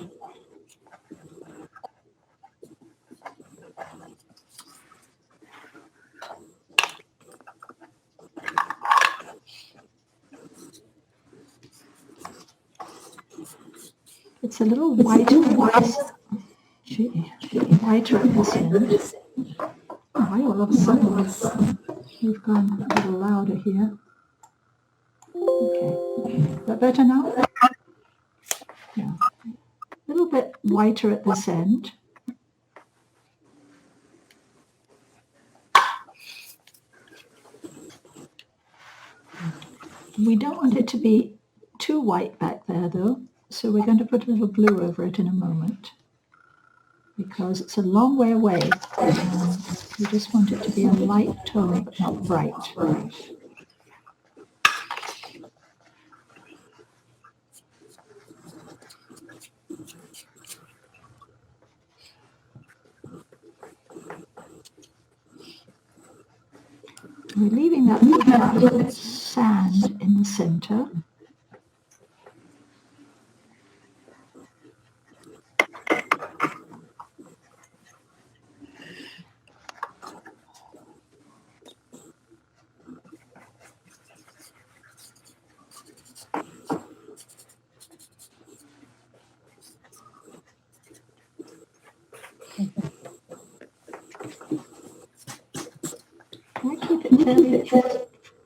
It's a little whiter at this end. Why all of a sudden we've gone a little louder here. Okay, is that better now? Yeah. A little bit whiter at this end. We don't want it to be too white back there though, so we're going to put a little blue over it in a moment because it's a long way away. We just want it to be a light tone, not bright. We're leaving that sand in the center.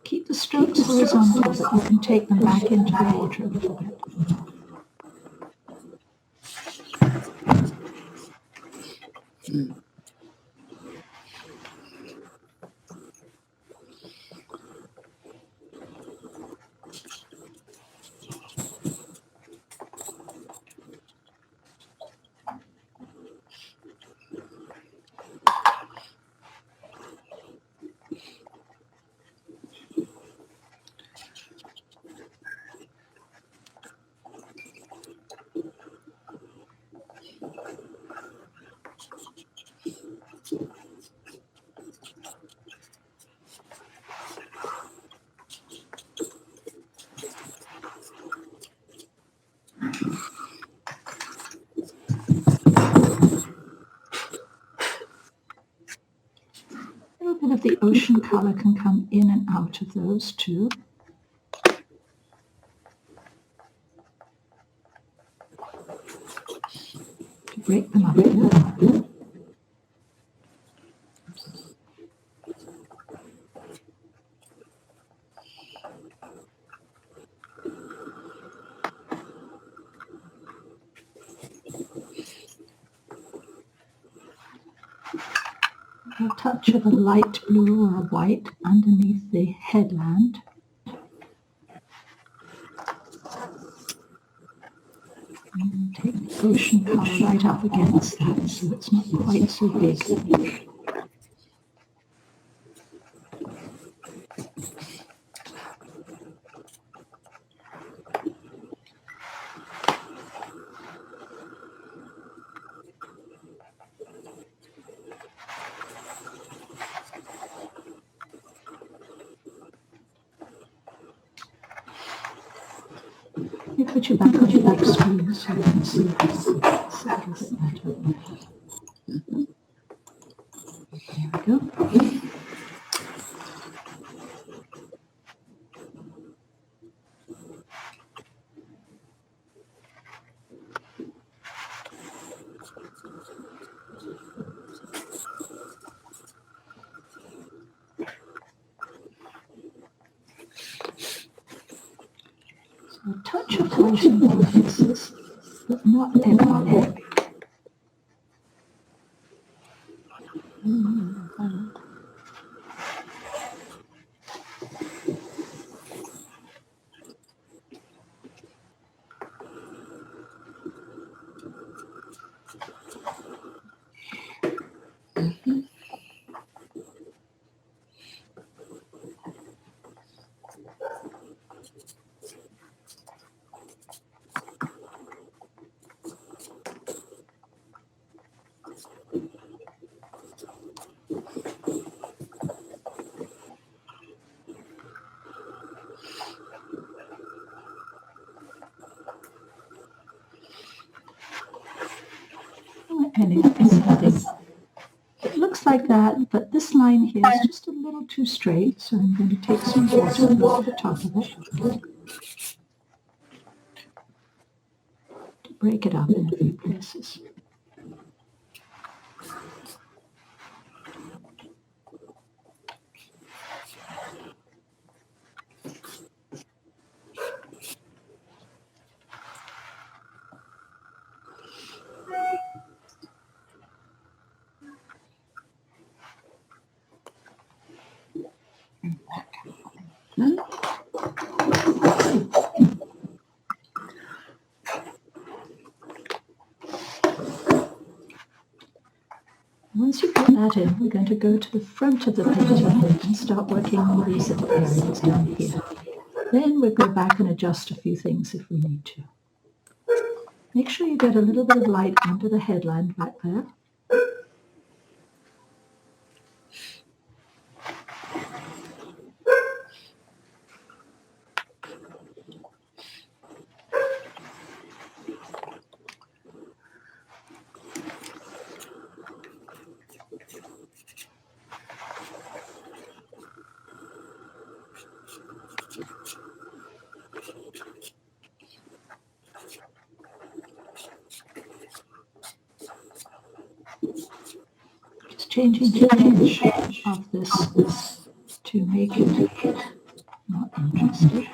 Keep the strokes horizontal, but you can take them back into the water a little bit. Of the ocean color can come in and out of those too. To break them up a bit. A touch of a light blue or a white underneath the headland. And take the ocean color right up against that so it's not quite so big. You put your back on your big screen so you can see this a little bit better. There we go. So a touch of white in places, but not everywhere. It looks like that, but this line here is just a little too straight, so I'm going to take some water over the top of it to break it up in a few places. Once you put that in, we're going to go to the front of the painting and start working on these little areas down here. Then we'll go back and adjust a few things if we need to. Make sure you get a little bit of light under the headland back there. Changing the edge of this to make it not interesting.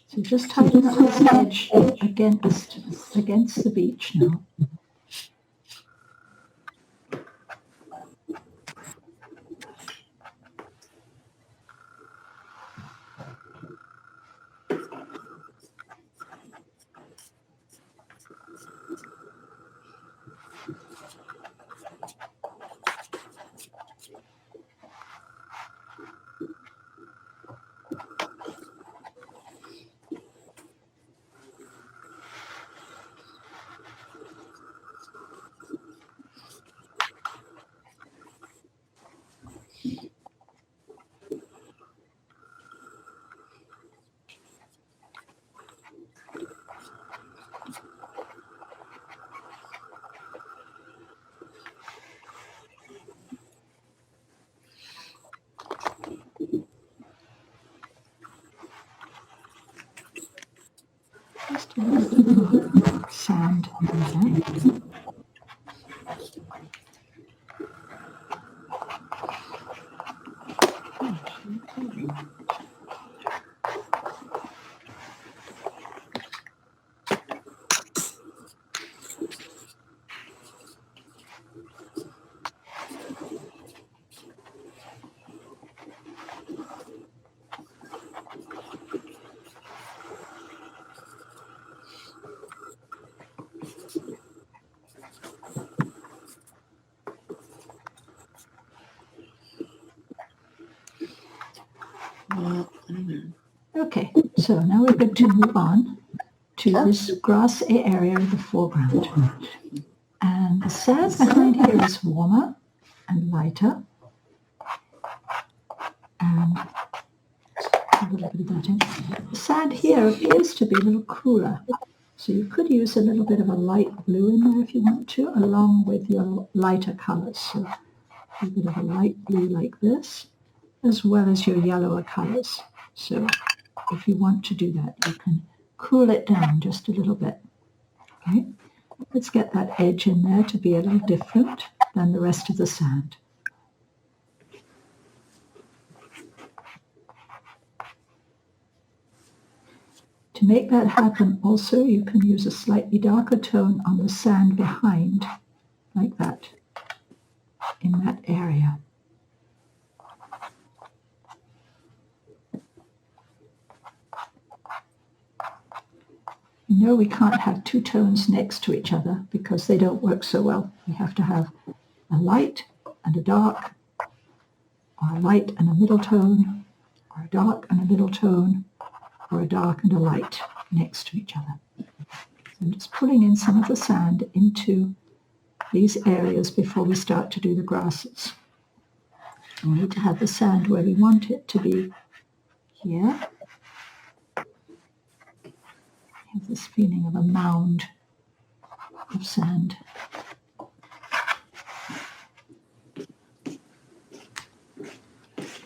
So just tighten up this edge against the beach now. Just a little bit more sand there. Okay, so now we're going to move on to this grassy area in the foreground. And the sand behind here is warmer and lighter. And a little bit of that in. The sand here appears to be a little cooler. So you could use a little bit of a light blue in there if you want to, along with your lighter colors. So a bit of a light blue like this, as well as your yellower colors. So if you want to do that, you can cool it down just a little bit. Okay, let's get that edge in there to be a little different than the rest of the sand. To make that happen also, you can use a slightly darker tone on the sand behind, like that, in that area. You know we can't have two tones next to each other because they don't work so well. We have to have a light and a dark, or a light and a middle tone, or a dark and a middle tone, or a dark and a light next to each other. So I'm just pulling in some of the sand into these areas before we start to do the grasses. We need to have the sand where we want it to be here. I have this feeling of a mound of sand.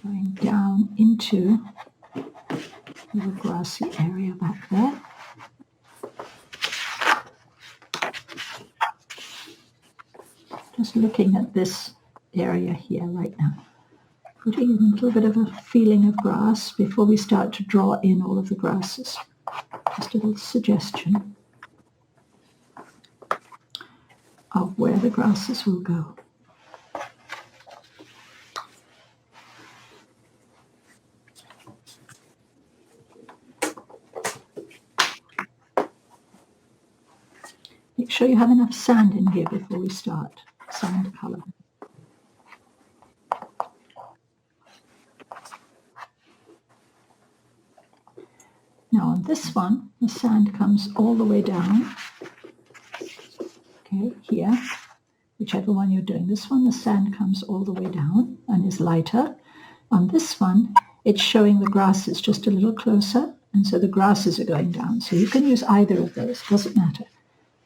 Going down into the grassy area back there. Just looking at this area here right now. Putting in a little bit of a feeling of grass before we start to draw in all of the grasses. Just a little suggestion of where the grasses will go. Make sure you have enough sand in here before we start. Sand color. Now on this one, the sand comes all the way down. Okay, here, whichever one you're doing. This one, the sand comes all the way down and is lighter. On this one, it's showing the grasses just a little closer, and so the grasses are going down. So you can use either of those, doesn't matter.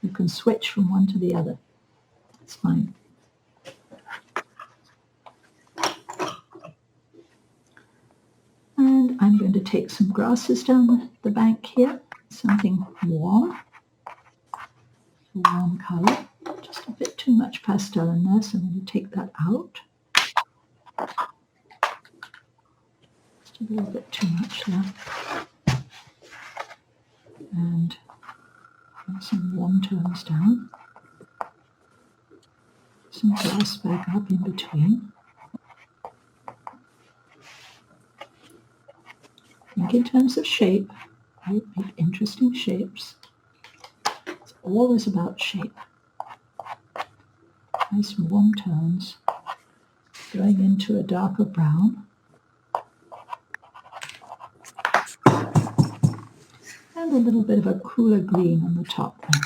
You can switch from one to the other. It's fine. And I'm going to take some grasses down the bank here, something warm, a warm color. Just a bit too much pastel in there, so I'm going to take that out. Just a little bit too much there. And some warm tones down. Some grass back up in between. Think in terms of shape, right? Make interesting shapes. It's always about shape. Nice warm tones going into a darker brown. And a little bit of a cooler green on the top there.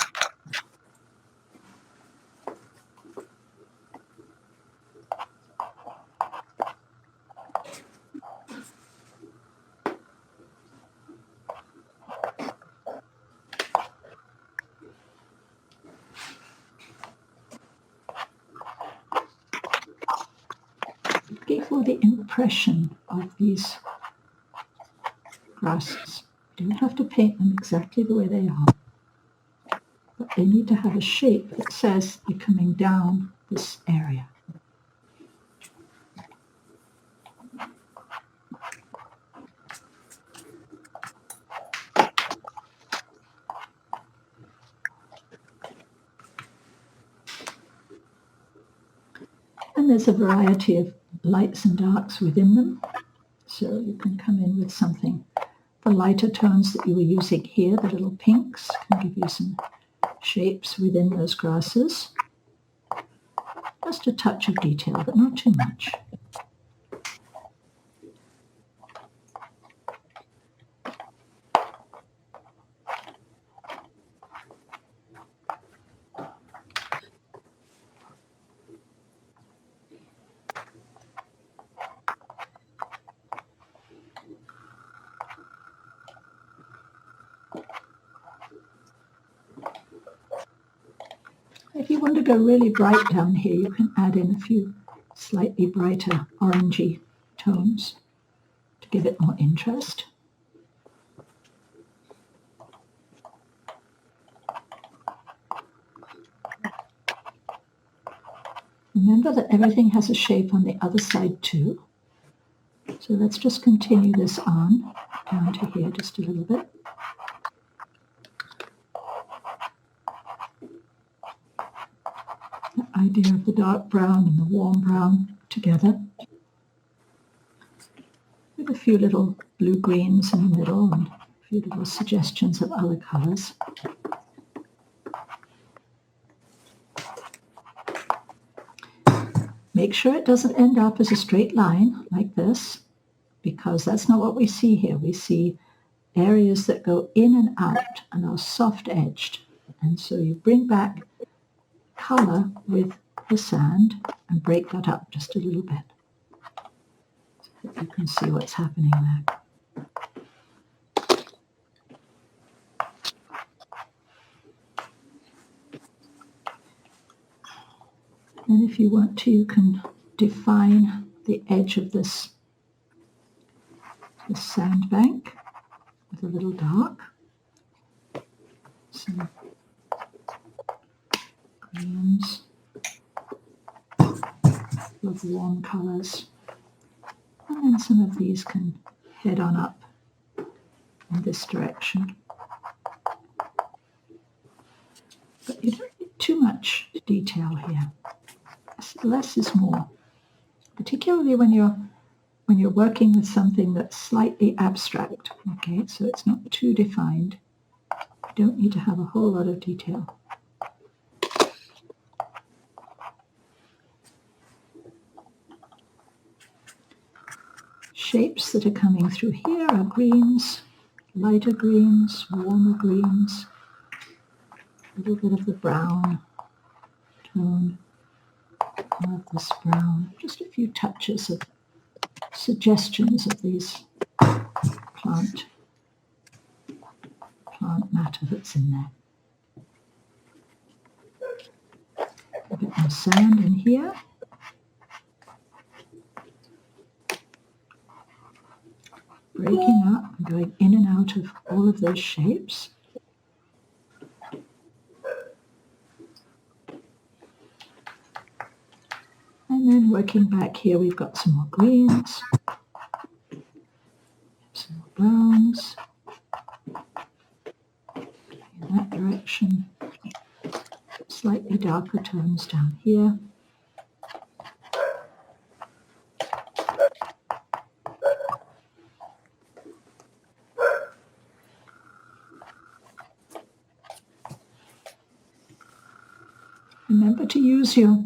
looking for the impression of these grasses. You don't have to paint them exactly the way they are, but they need to have a shape that says they're coming down this area. And there's a variety of lights and darks within them. So you can come in with something. The lighter tones that you were using here, the little pinks, can give you some shapes within those grasses. Just a touch of detail, but not too much. If you want to go really bright down here, you can add in a few slightly brighter orangey tones to give it more interest. Remember that everything has a shape on the other side too. So let's just continue this on down to here just a little bit. The idea of the dark brown and the warm brown together, with a few little blue-greens in the middle and a few little suggestions of other colours. Make sure it doesn't end up as a straight line like this, because that's not what we see here. We see areas that go in and out and are soft-edged. And so you bring back colour with the sand and break that up just a little bit so that you can see what's happening there. And if you want to, you can define the edge of this sandbank with a little dark. Some greens, with warm colours. And then some of these can head on up in this direction. But you don't need too much detail here. Less is more, particularly when you're working with something that's slightly abstract. Okay, so it's not too defined. You don't need to have a whole lot of detail. Shapes that are coming through here are greens, lighter greens, warmer greens, a little bit of the brown tone. Of this brown, just a few touches of suggestions of these plant matter that's in there. A bit more sand in here. Breaking up and going in and out of all of those shapes. And then working back here, we've got some more greens, some more browns, in that direction, slightly darker tones down here. Remember to use your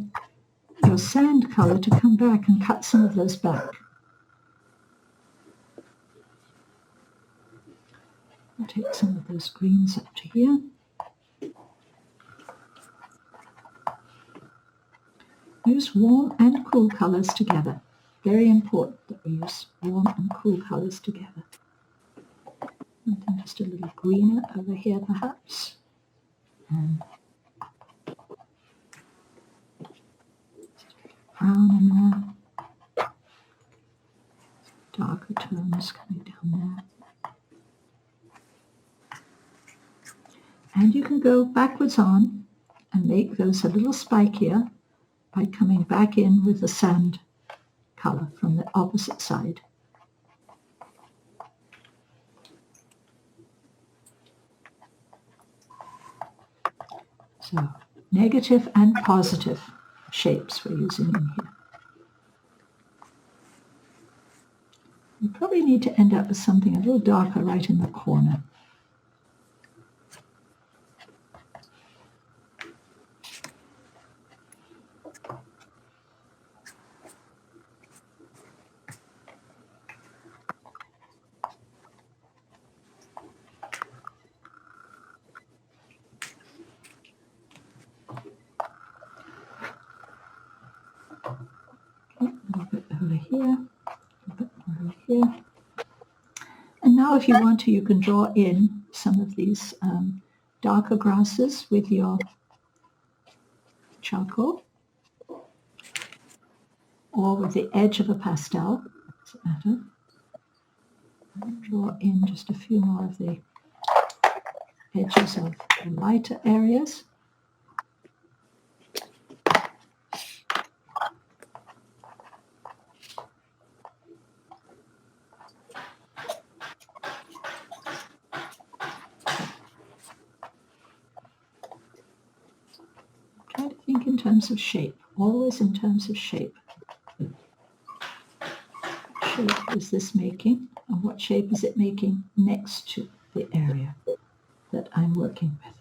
sand colour to come back and cut some of those back. I'll take some of those greens up to here. Use warm and cool colours together. Very important that we use warm and cool colours together. Something just a little greener over here perhaps. And brown in there. darker tones coming down there. And you can go backwards on and make those a little spikier by coming back in with the sand color from the opposite side. So negative and positive shapes we're using in here. You probably need to end up with something a little darker right in the corner. A little bit over here, a bit more over here. And now if you want to, you can draw in some of these darker grasses with your charcoal or with the edge of a pastel, doesn't matter. And draw in just a few more of the edges of the lighter areas. Try to think in terms of shape, always in terms of shape. What shape is this making, and what shape is it making next to the area that I'm working with?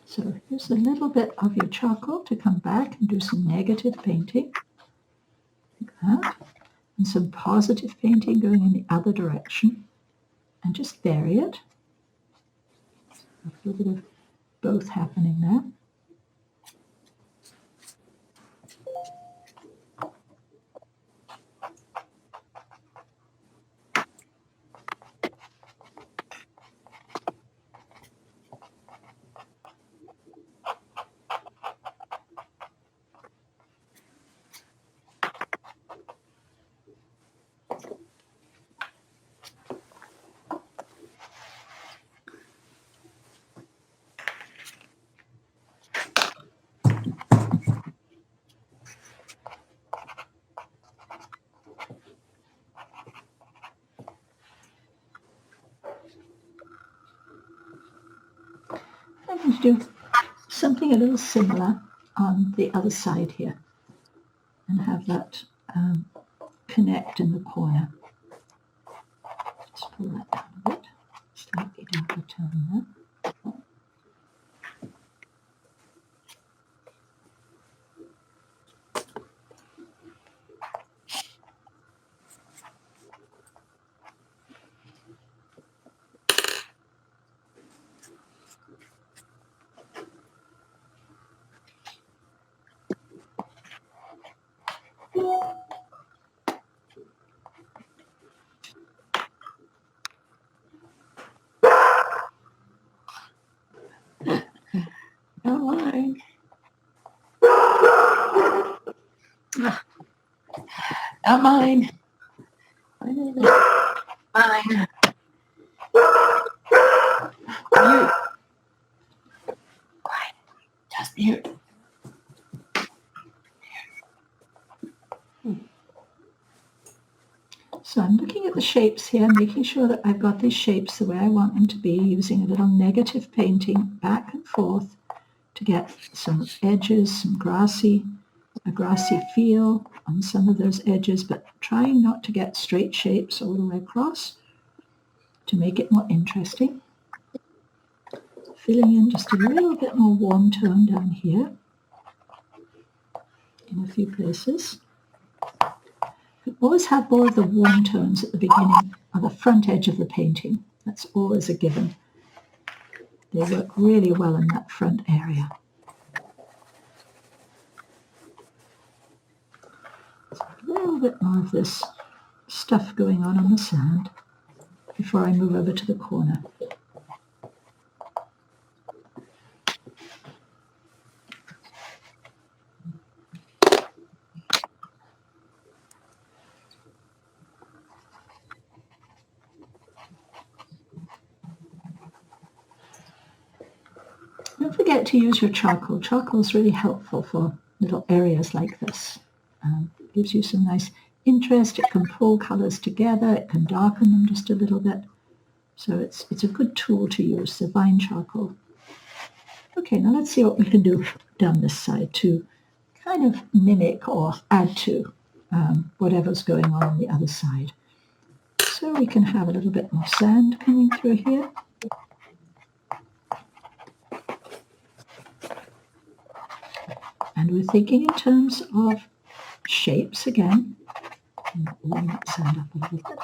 So here's a little bit of your charcoal to come back and do some negative painting, like that, and some positive painting going in the other direction, and just vary it. A little bit of both happening there. I'm going to do something a little similar on the other side here and have that connect in the corner. Just pull that down a bit, slightly darker tone there. Not mine. Not mine. Mine. You. Quiet. Just mute. So I'm looking at the shapes here, making sure that I've got these shapes the way I want them to be, using a little negative painting back and forth to get some edges, a grassy feel on some of those edges, but trying not to get straight shapes all the way across to make it more interesting. Filling in just a little bit more warm tone down here in a few places. You always have more of the warm tones at the beginning on the front edge of the painting. That's always a given. They work really well in that front area. little bit more of this stuff going on the sand before I move over to the corner. Don't forget to use your charcoal. Charcoal is really helpful for little areas like this. It gives you some nice interest. It can pull colours together. It can darken them just a little bit. So it's a good tool to use, the vine charcoal. Okay, now let's see what we can do down this side to kind of mimic or add to whatever's going on the other side. So we can have a little bit more sand coming through here. And we're thinking in terms of shapes again. Warm that sand up a little bit.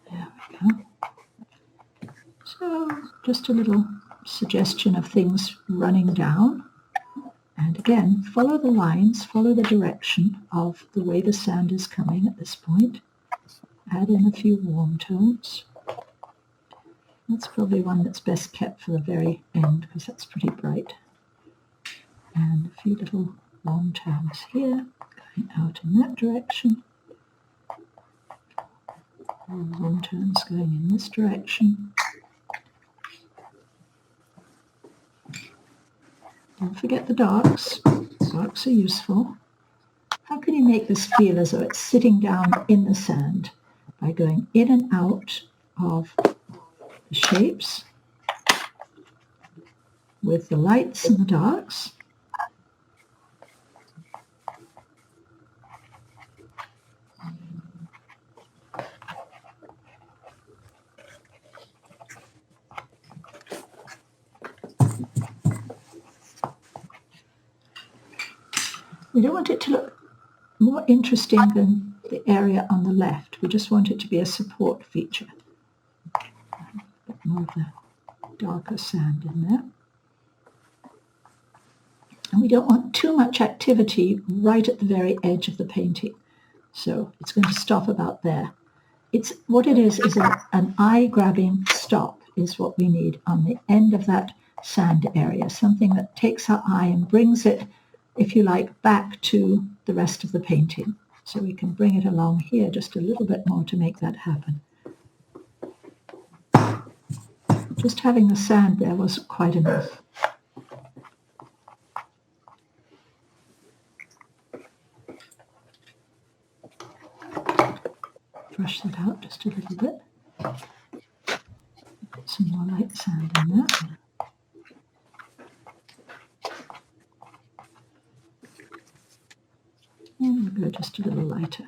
There we go. So just a little suggestion of things running down. And again, follow the lines, follow the direction of the way the sand is coming at this point. Add in a few warm tones. That's probably one that's best kept for the very end because that's pretty bright. And a few little warm tones here, going out in that direction. Warm tones going in this direction. Don't forget the darks. Darks are useful. How can you make this feel as though it's sitting down in the sand? By going in and out of the shapes with the lights and the darks. We don't want it to look more interesting than the area on the left. We just want it to be a support feature. A bit more of the darker sand in there. And we don't want too much activity right at the very edge of the painting. So it's going to stop about there. What it is an eye-grabbing stop is what we need on the end of that sand area, something that takes our eye and brings it, if you like, back to the rest of the painting. So we can bring it along here just a little bit more to make that happen. Just having the sand there wasn't quite enough. Brush that out just a little bit. Put some more light sand in there. And we'll go just a little lighter.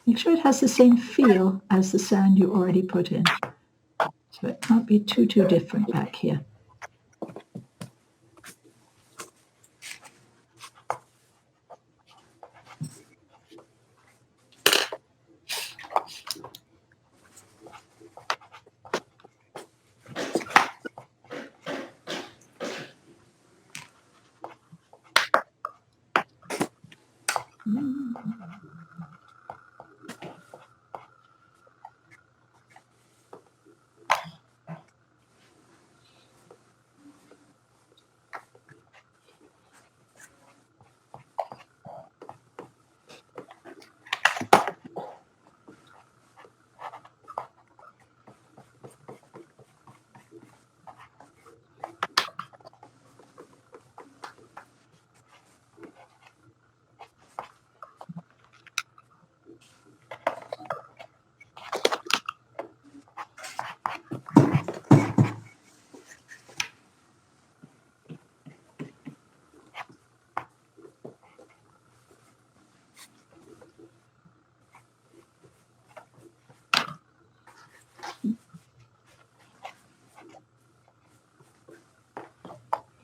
Make sure it has the same feel as the sand you already put in. So it can't be too different back here.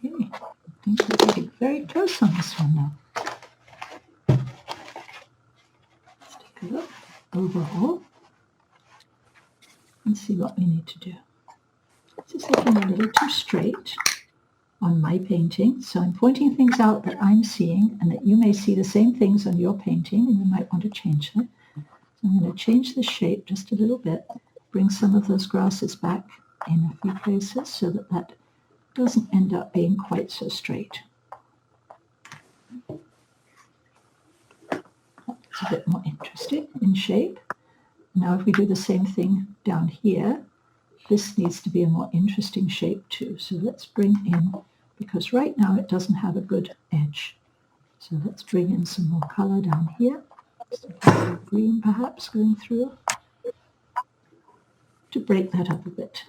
Okay, I think we're getting very close on this one now. Let's take a look overall. and see what we need to do. This is looking a little too straight on my painting, so I'm pointing things out that I'm seeing and that you may see the same things on your painting and you might want to change them. So I'm going to change the shape just a little bit, bring some of those grasses back in a few places so that that doesn't end up being quite so straight. That's a bit more interesting in shape. Now if we do the same thing down here, this needs to be a more interesting shape too. So let's bring in, because right now it doesn't have a good edge. So let's bring in some more color down here. Some green perhaps going through to break that up a bit.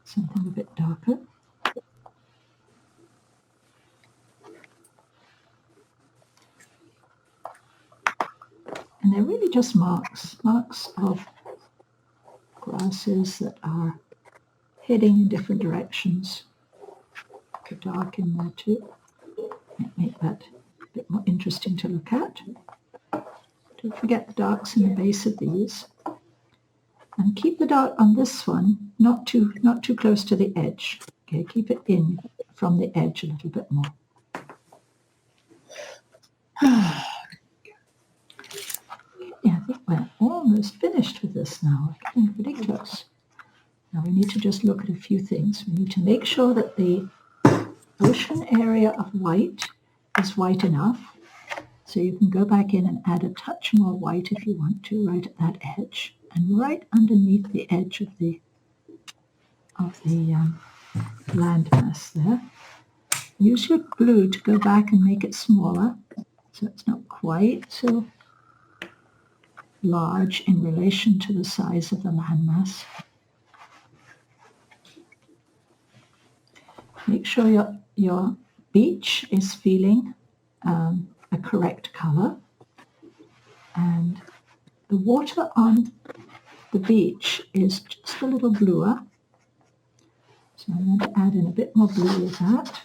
Something a bit darker. And they're really just marks of grasses that are heading in different directions. The dark in there too. Make that a bit more interesting to look at. Don't forget the darks in the base of these. And keep the dark on this one not too close to the edge. Okay, keep it in from the edge a little bit more. Yeah, I think we're almost finished with this now. We're getting pretty close. Now we need to just look at a few things. We need to make sure that the ocean area of white is white enough. So you can go back in and add a touch more white if you want to, right at that edge. And right underneath the edge of the landmass there. Use your blue to go back and make it smaller. So it's not quite so large in relation to the size of the landmass. Make sure your beach is feeling a correct color, and the water on the beach is just a little bluer. So I'm going to add in a bit more blue with that,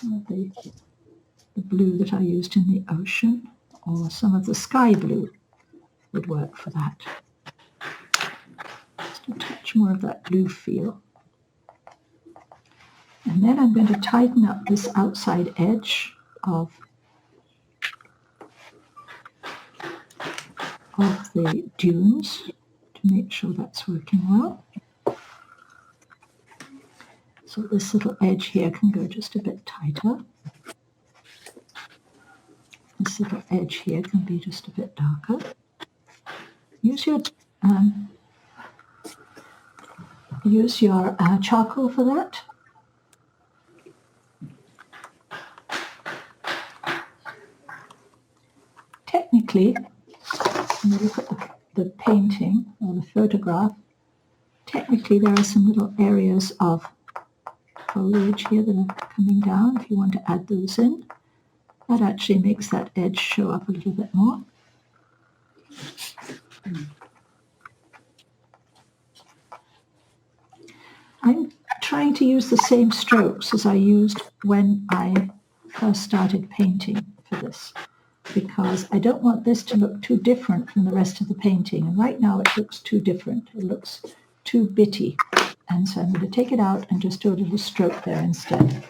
the blue that I used in the ocean, or some of the sky blue would work for that. Just a touch more of that blue feel. And then I'm going to tighten up this outside edge of the dunes to make sure that's working well. So this little edge here can go just a bit tighter. This little edge here can be just a bit darker. Use your charcoal for that. Technically, when you look at the painting or the photograph, technically there are some little areas of foliage here that are coming down. If you want to add those in, that actually makes that edge show up a little bit more. I'm trying to use the same strokes as I used when I first started painting for this, because I don't want this to look too different from the rest of the painting. And right now it looks too different. It looks too bitty. And so I'm going to take it out and just do a little stroke there instead.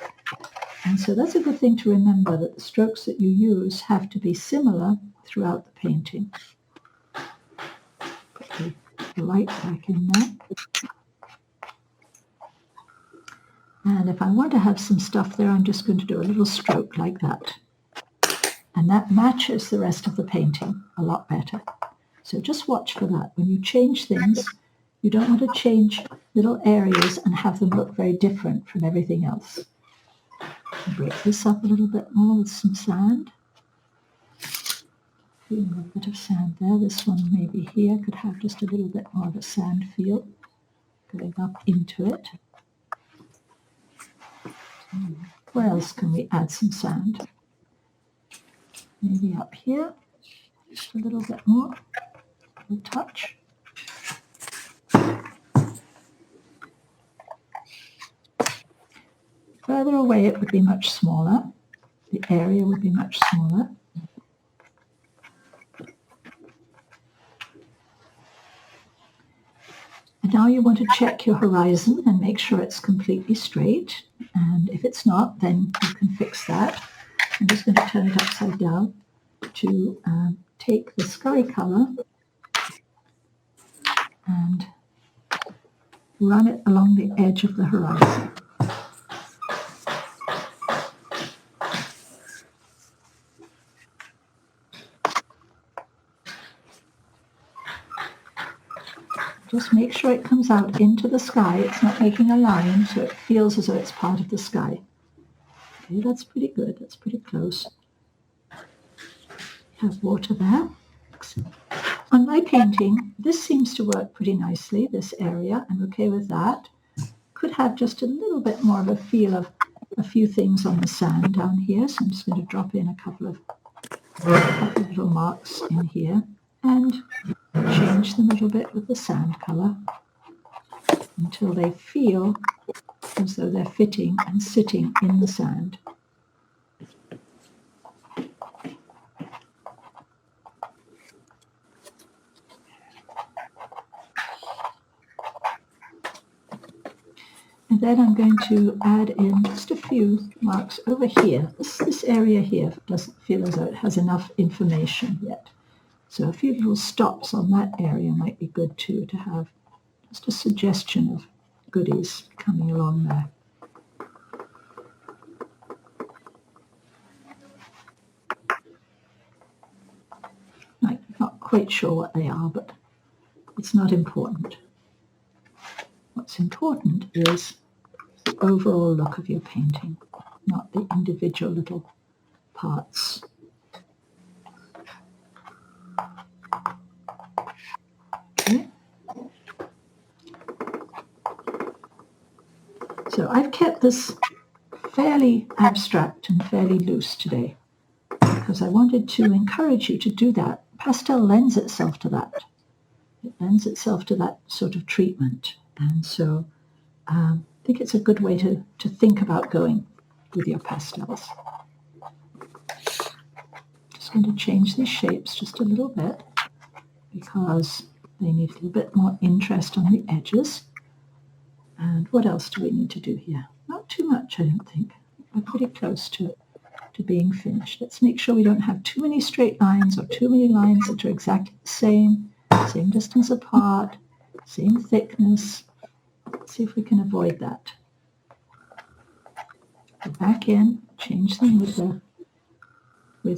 And so that's a good thing to remember, that the strokes that you use have to be similar throughout the painting. Put the light back in there. And if I want to have some stuff there, I'm just going to do a little stroke like that. And that matches the rest of the painting a lot better. So just watch for that. When you change things, you don't want to change little areas and have them look very different from everything else. Break this up a little bit more with some sand. Feeling a bit of sand there. This one maybe here could have just a little bit more of a sand feel going up into it. Where else can we add some sand? Maybe up here, just a little bit more, a touch. Further away it would be much smaller. The area would be much smaller. And now you want to check your horizon and make sure it's completely straight. And if it's not, then you can fix that. I'm just going to turn it upside down to take the sky color and run it along the edge of the horizon. Just make sure it comes out into the sky. It's not making a line, so it feels as though it's part of the sky. Okay, that's pretty good. That's pretty close. Have water there. On my painting, this seems to work pretty nicely, this area. I'm okay with that. Could have just a little bit more of a feel of a few things on the sand down here. So I'm just going to drop in a couple of little marks in here and change them a little bit with the sand color until they feel as though they're fitting and sitting in the sand. And then I'm going to add in just a few marks over here. This area here doesn't feel as though it has enough information yet. So a few little stops on that area might be good too, to have just a suggestion of goodies coming along there. I'm not quite sure what they are, but it's not important. What's important is the overall look of your painting, not the individual little parts. Okay. So I've kept this fairly abstract and fairly loose today because I wanted to encourage you to do that. Pastel lends itself to that. It lends itself to that sort of treatment. And so I think it's a good way to think about going with your pastels. Just going to change these shapes just a little bit because they need a little bit more interest on the edges. And what else do we need to do here? Not too much, I don't think. We're pretty close to being finished. Let's make sure we don't have too many straight lines or too many lines that are exactly the same distance apart, same thickness. Let's see if we can avoid that. Go back in, change them with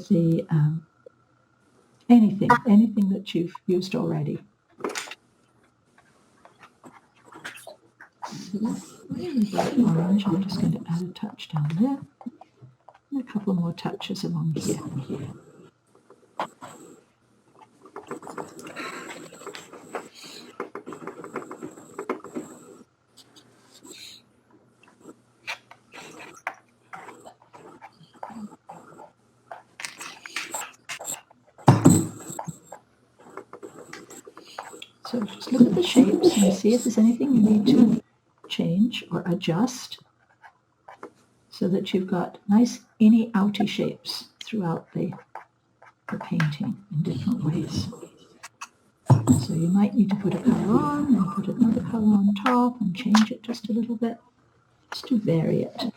the anything that you've used already. Bright orange, I'm just going to add a touch down there, and a couple more touches along here. So just look at the shapes and see if there's anything you need to change or adjust so that you've got nice inny outy shapes throughout the painting in different ways. So you might need to put a colour on and put another colour on top and change it just a little bit, just to vary it.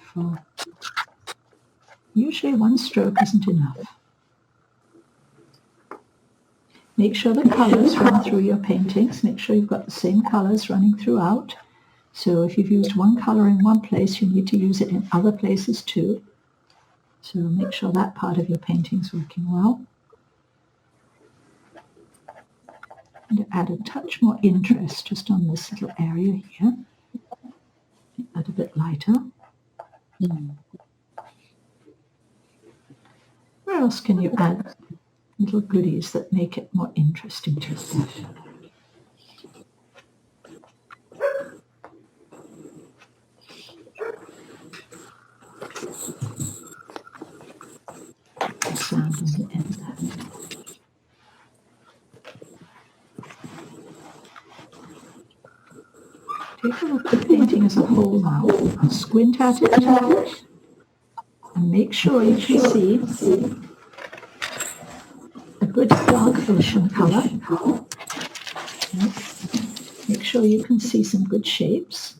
Usually one stroke isn't enough. Make sure the colours run through your paintings. Make sure you've got the same colours running throughout. So if you've used one colour in one place, you need to use it in other places too. So make sure that part of your painting's working well. And to add a touch more interest just on this little area here. Make that a bit lighter. Where else can you add little goodies that make it more interesting to you? The sound on the end there. Take a look at the painting as a whole now. Squint at it and make sure you can see a good dark ocean colour. Make sure you can see some good shapes,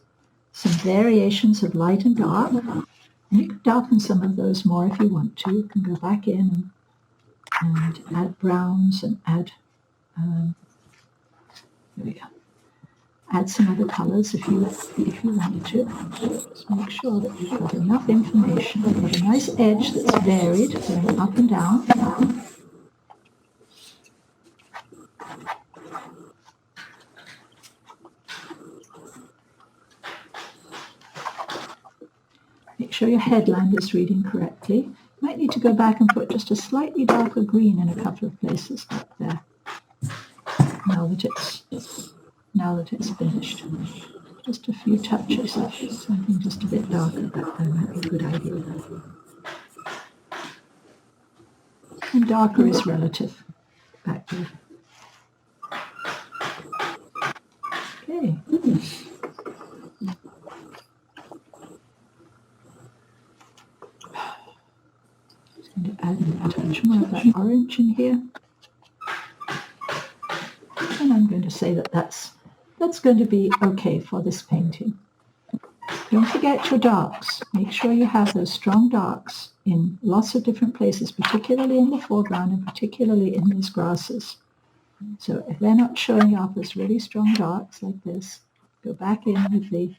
some variations of light and dark. And you can darken some of those more if you want to. You can go back in and add browns and add, here we go. Add some other colors if you wanted to. Just make sure that you've got enough information. You've got a nice edge that's varied, going up and down. Make sure your headland is reading correctly. You might need to go back and put just a slightly darker green in a couple of places up there. Now that it's finished. Just a few touches of something just a bit darker back there might be a good idea. And darker is relative back there. Okay. Just going to add a touch more of that orange in here. And I'm going to say that that's going to be okay for this painting. Don't forget your darks. Make sure you have those strong darks in lots of different places, particularly in the foreground and particularly in these grasses. So if they're not showing up as really strong darks like this, go back in with the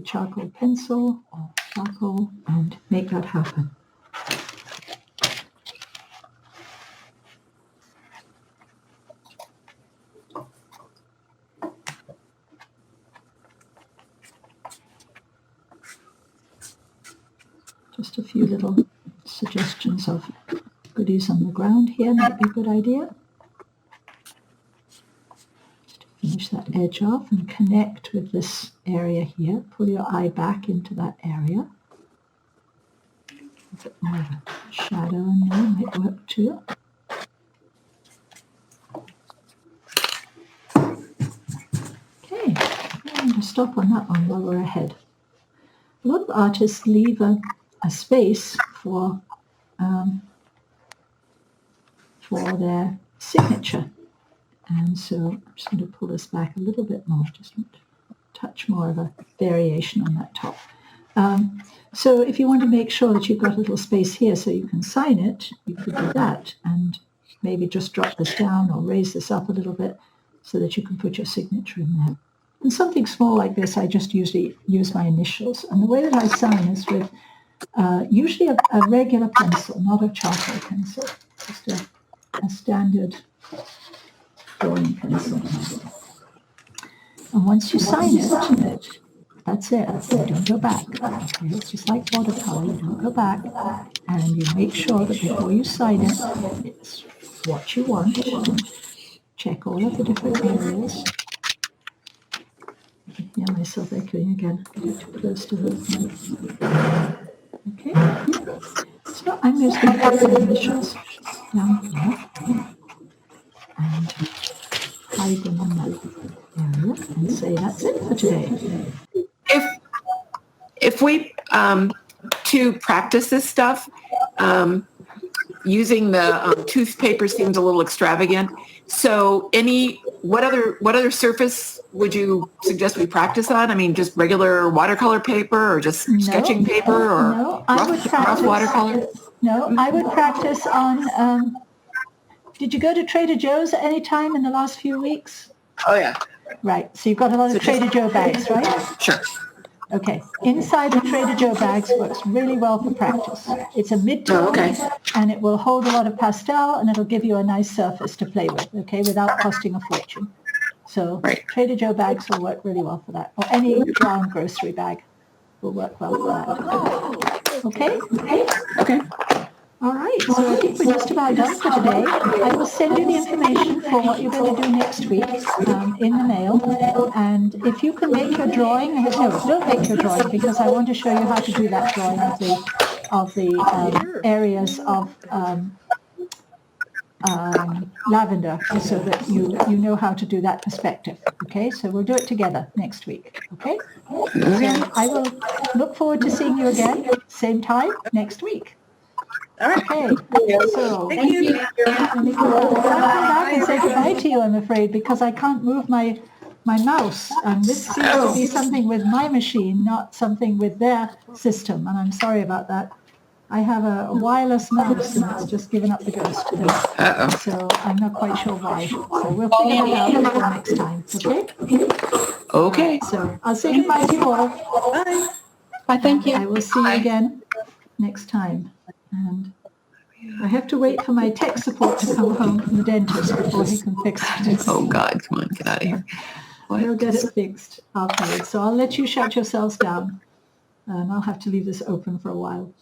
charcoal pencil or charcoal and make that happen. Just a few little suggestions of goodies on the ground here might be a good idea. Just to finish that edge off and connect with this area here. Pull your eye back into that area. A bit more of a shadow in there might work too. Okay, I'm going to stop on that one while we're ahead. A lot of artists leave a space for their signature, and so I'm just going to pull this back a little bit more, just a touch more of a variation on that top. So if you want to make sure that you've got a little space here so you can sign it, you could do that and maybe just drop this down or raise this up a little bit so that you can put your signature in there. And something small like this, I just usually use my initials, and the way that I sign is with usually a regular pencil, not a charcoal pencil, just a standard drawing pencil. And once you sign it, that's it. You don't go back. Okay? It's just like watercolor. You don't go back, and you make sure that before you sign it, it's what you want. Check all of the different areas. I can hear myself echoing again. Get too close to the mic. Okay, so I'm just going to put the initials down here and hide them in that area and say that's it for today. If we to practice this stuff, using the tooth paper seems a little extravagant. So what other surface would you suggest we practice on? I mean, just regular watercolor paper or just sketching paper or rough watercolor? No, I would practice on, did you go to Trader Joe's at any time in the last few weeks? Oh, yeah. Right, so you've got a lot of Trader Joe bags, right? Sure. Okay, inside the Trader Joe bags works really well for practice. It's a mid-tone, and it will hold a lot of pastel, and it'll give you a nice surface to play with, okay, without costing a fortune. So Trader Joe bags will work really well for that, or any brown grocery bag will work well for that. Okay? Okay. All right, so I think we're just about done for today. I will send you the information for what you're going to do next week in the mail. And if you can make your drawing, no, don't make your drawing because I want to show you how to do that drawing of the areas of lavender so that you know how to do that perspective. Okay, so we'll do it together next week. Okay? So I will look forward to seeing you again, same time next week. All right. Okay, so Thank you. Nicola, come back and say goodbye to to you, I'm afraid, because I can't move my mouse. And this seems to be something with my machine, not something with their system. And I'm sorry about that. I have a wireless mouse, and it's just given up the ghost today. Uh-oh. So I'm not quite sure why. So we'll figure that out for next time, okay? Okay. So I'll say goodbye to you all. Bye. Bye, thank you. I will see you again next time. And I have to wait for my tech support to come home from the dentist before he can fix it. Oh, God. Come on. Get out of here. He'll get it fixed afterwards. So I'll let you shut yourselves down. And I'll have to leave this open for a while.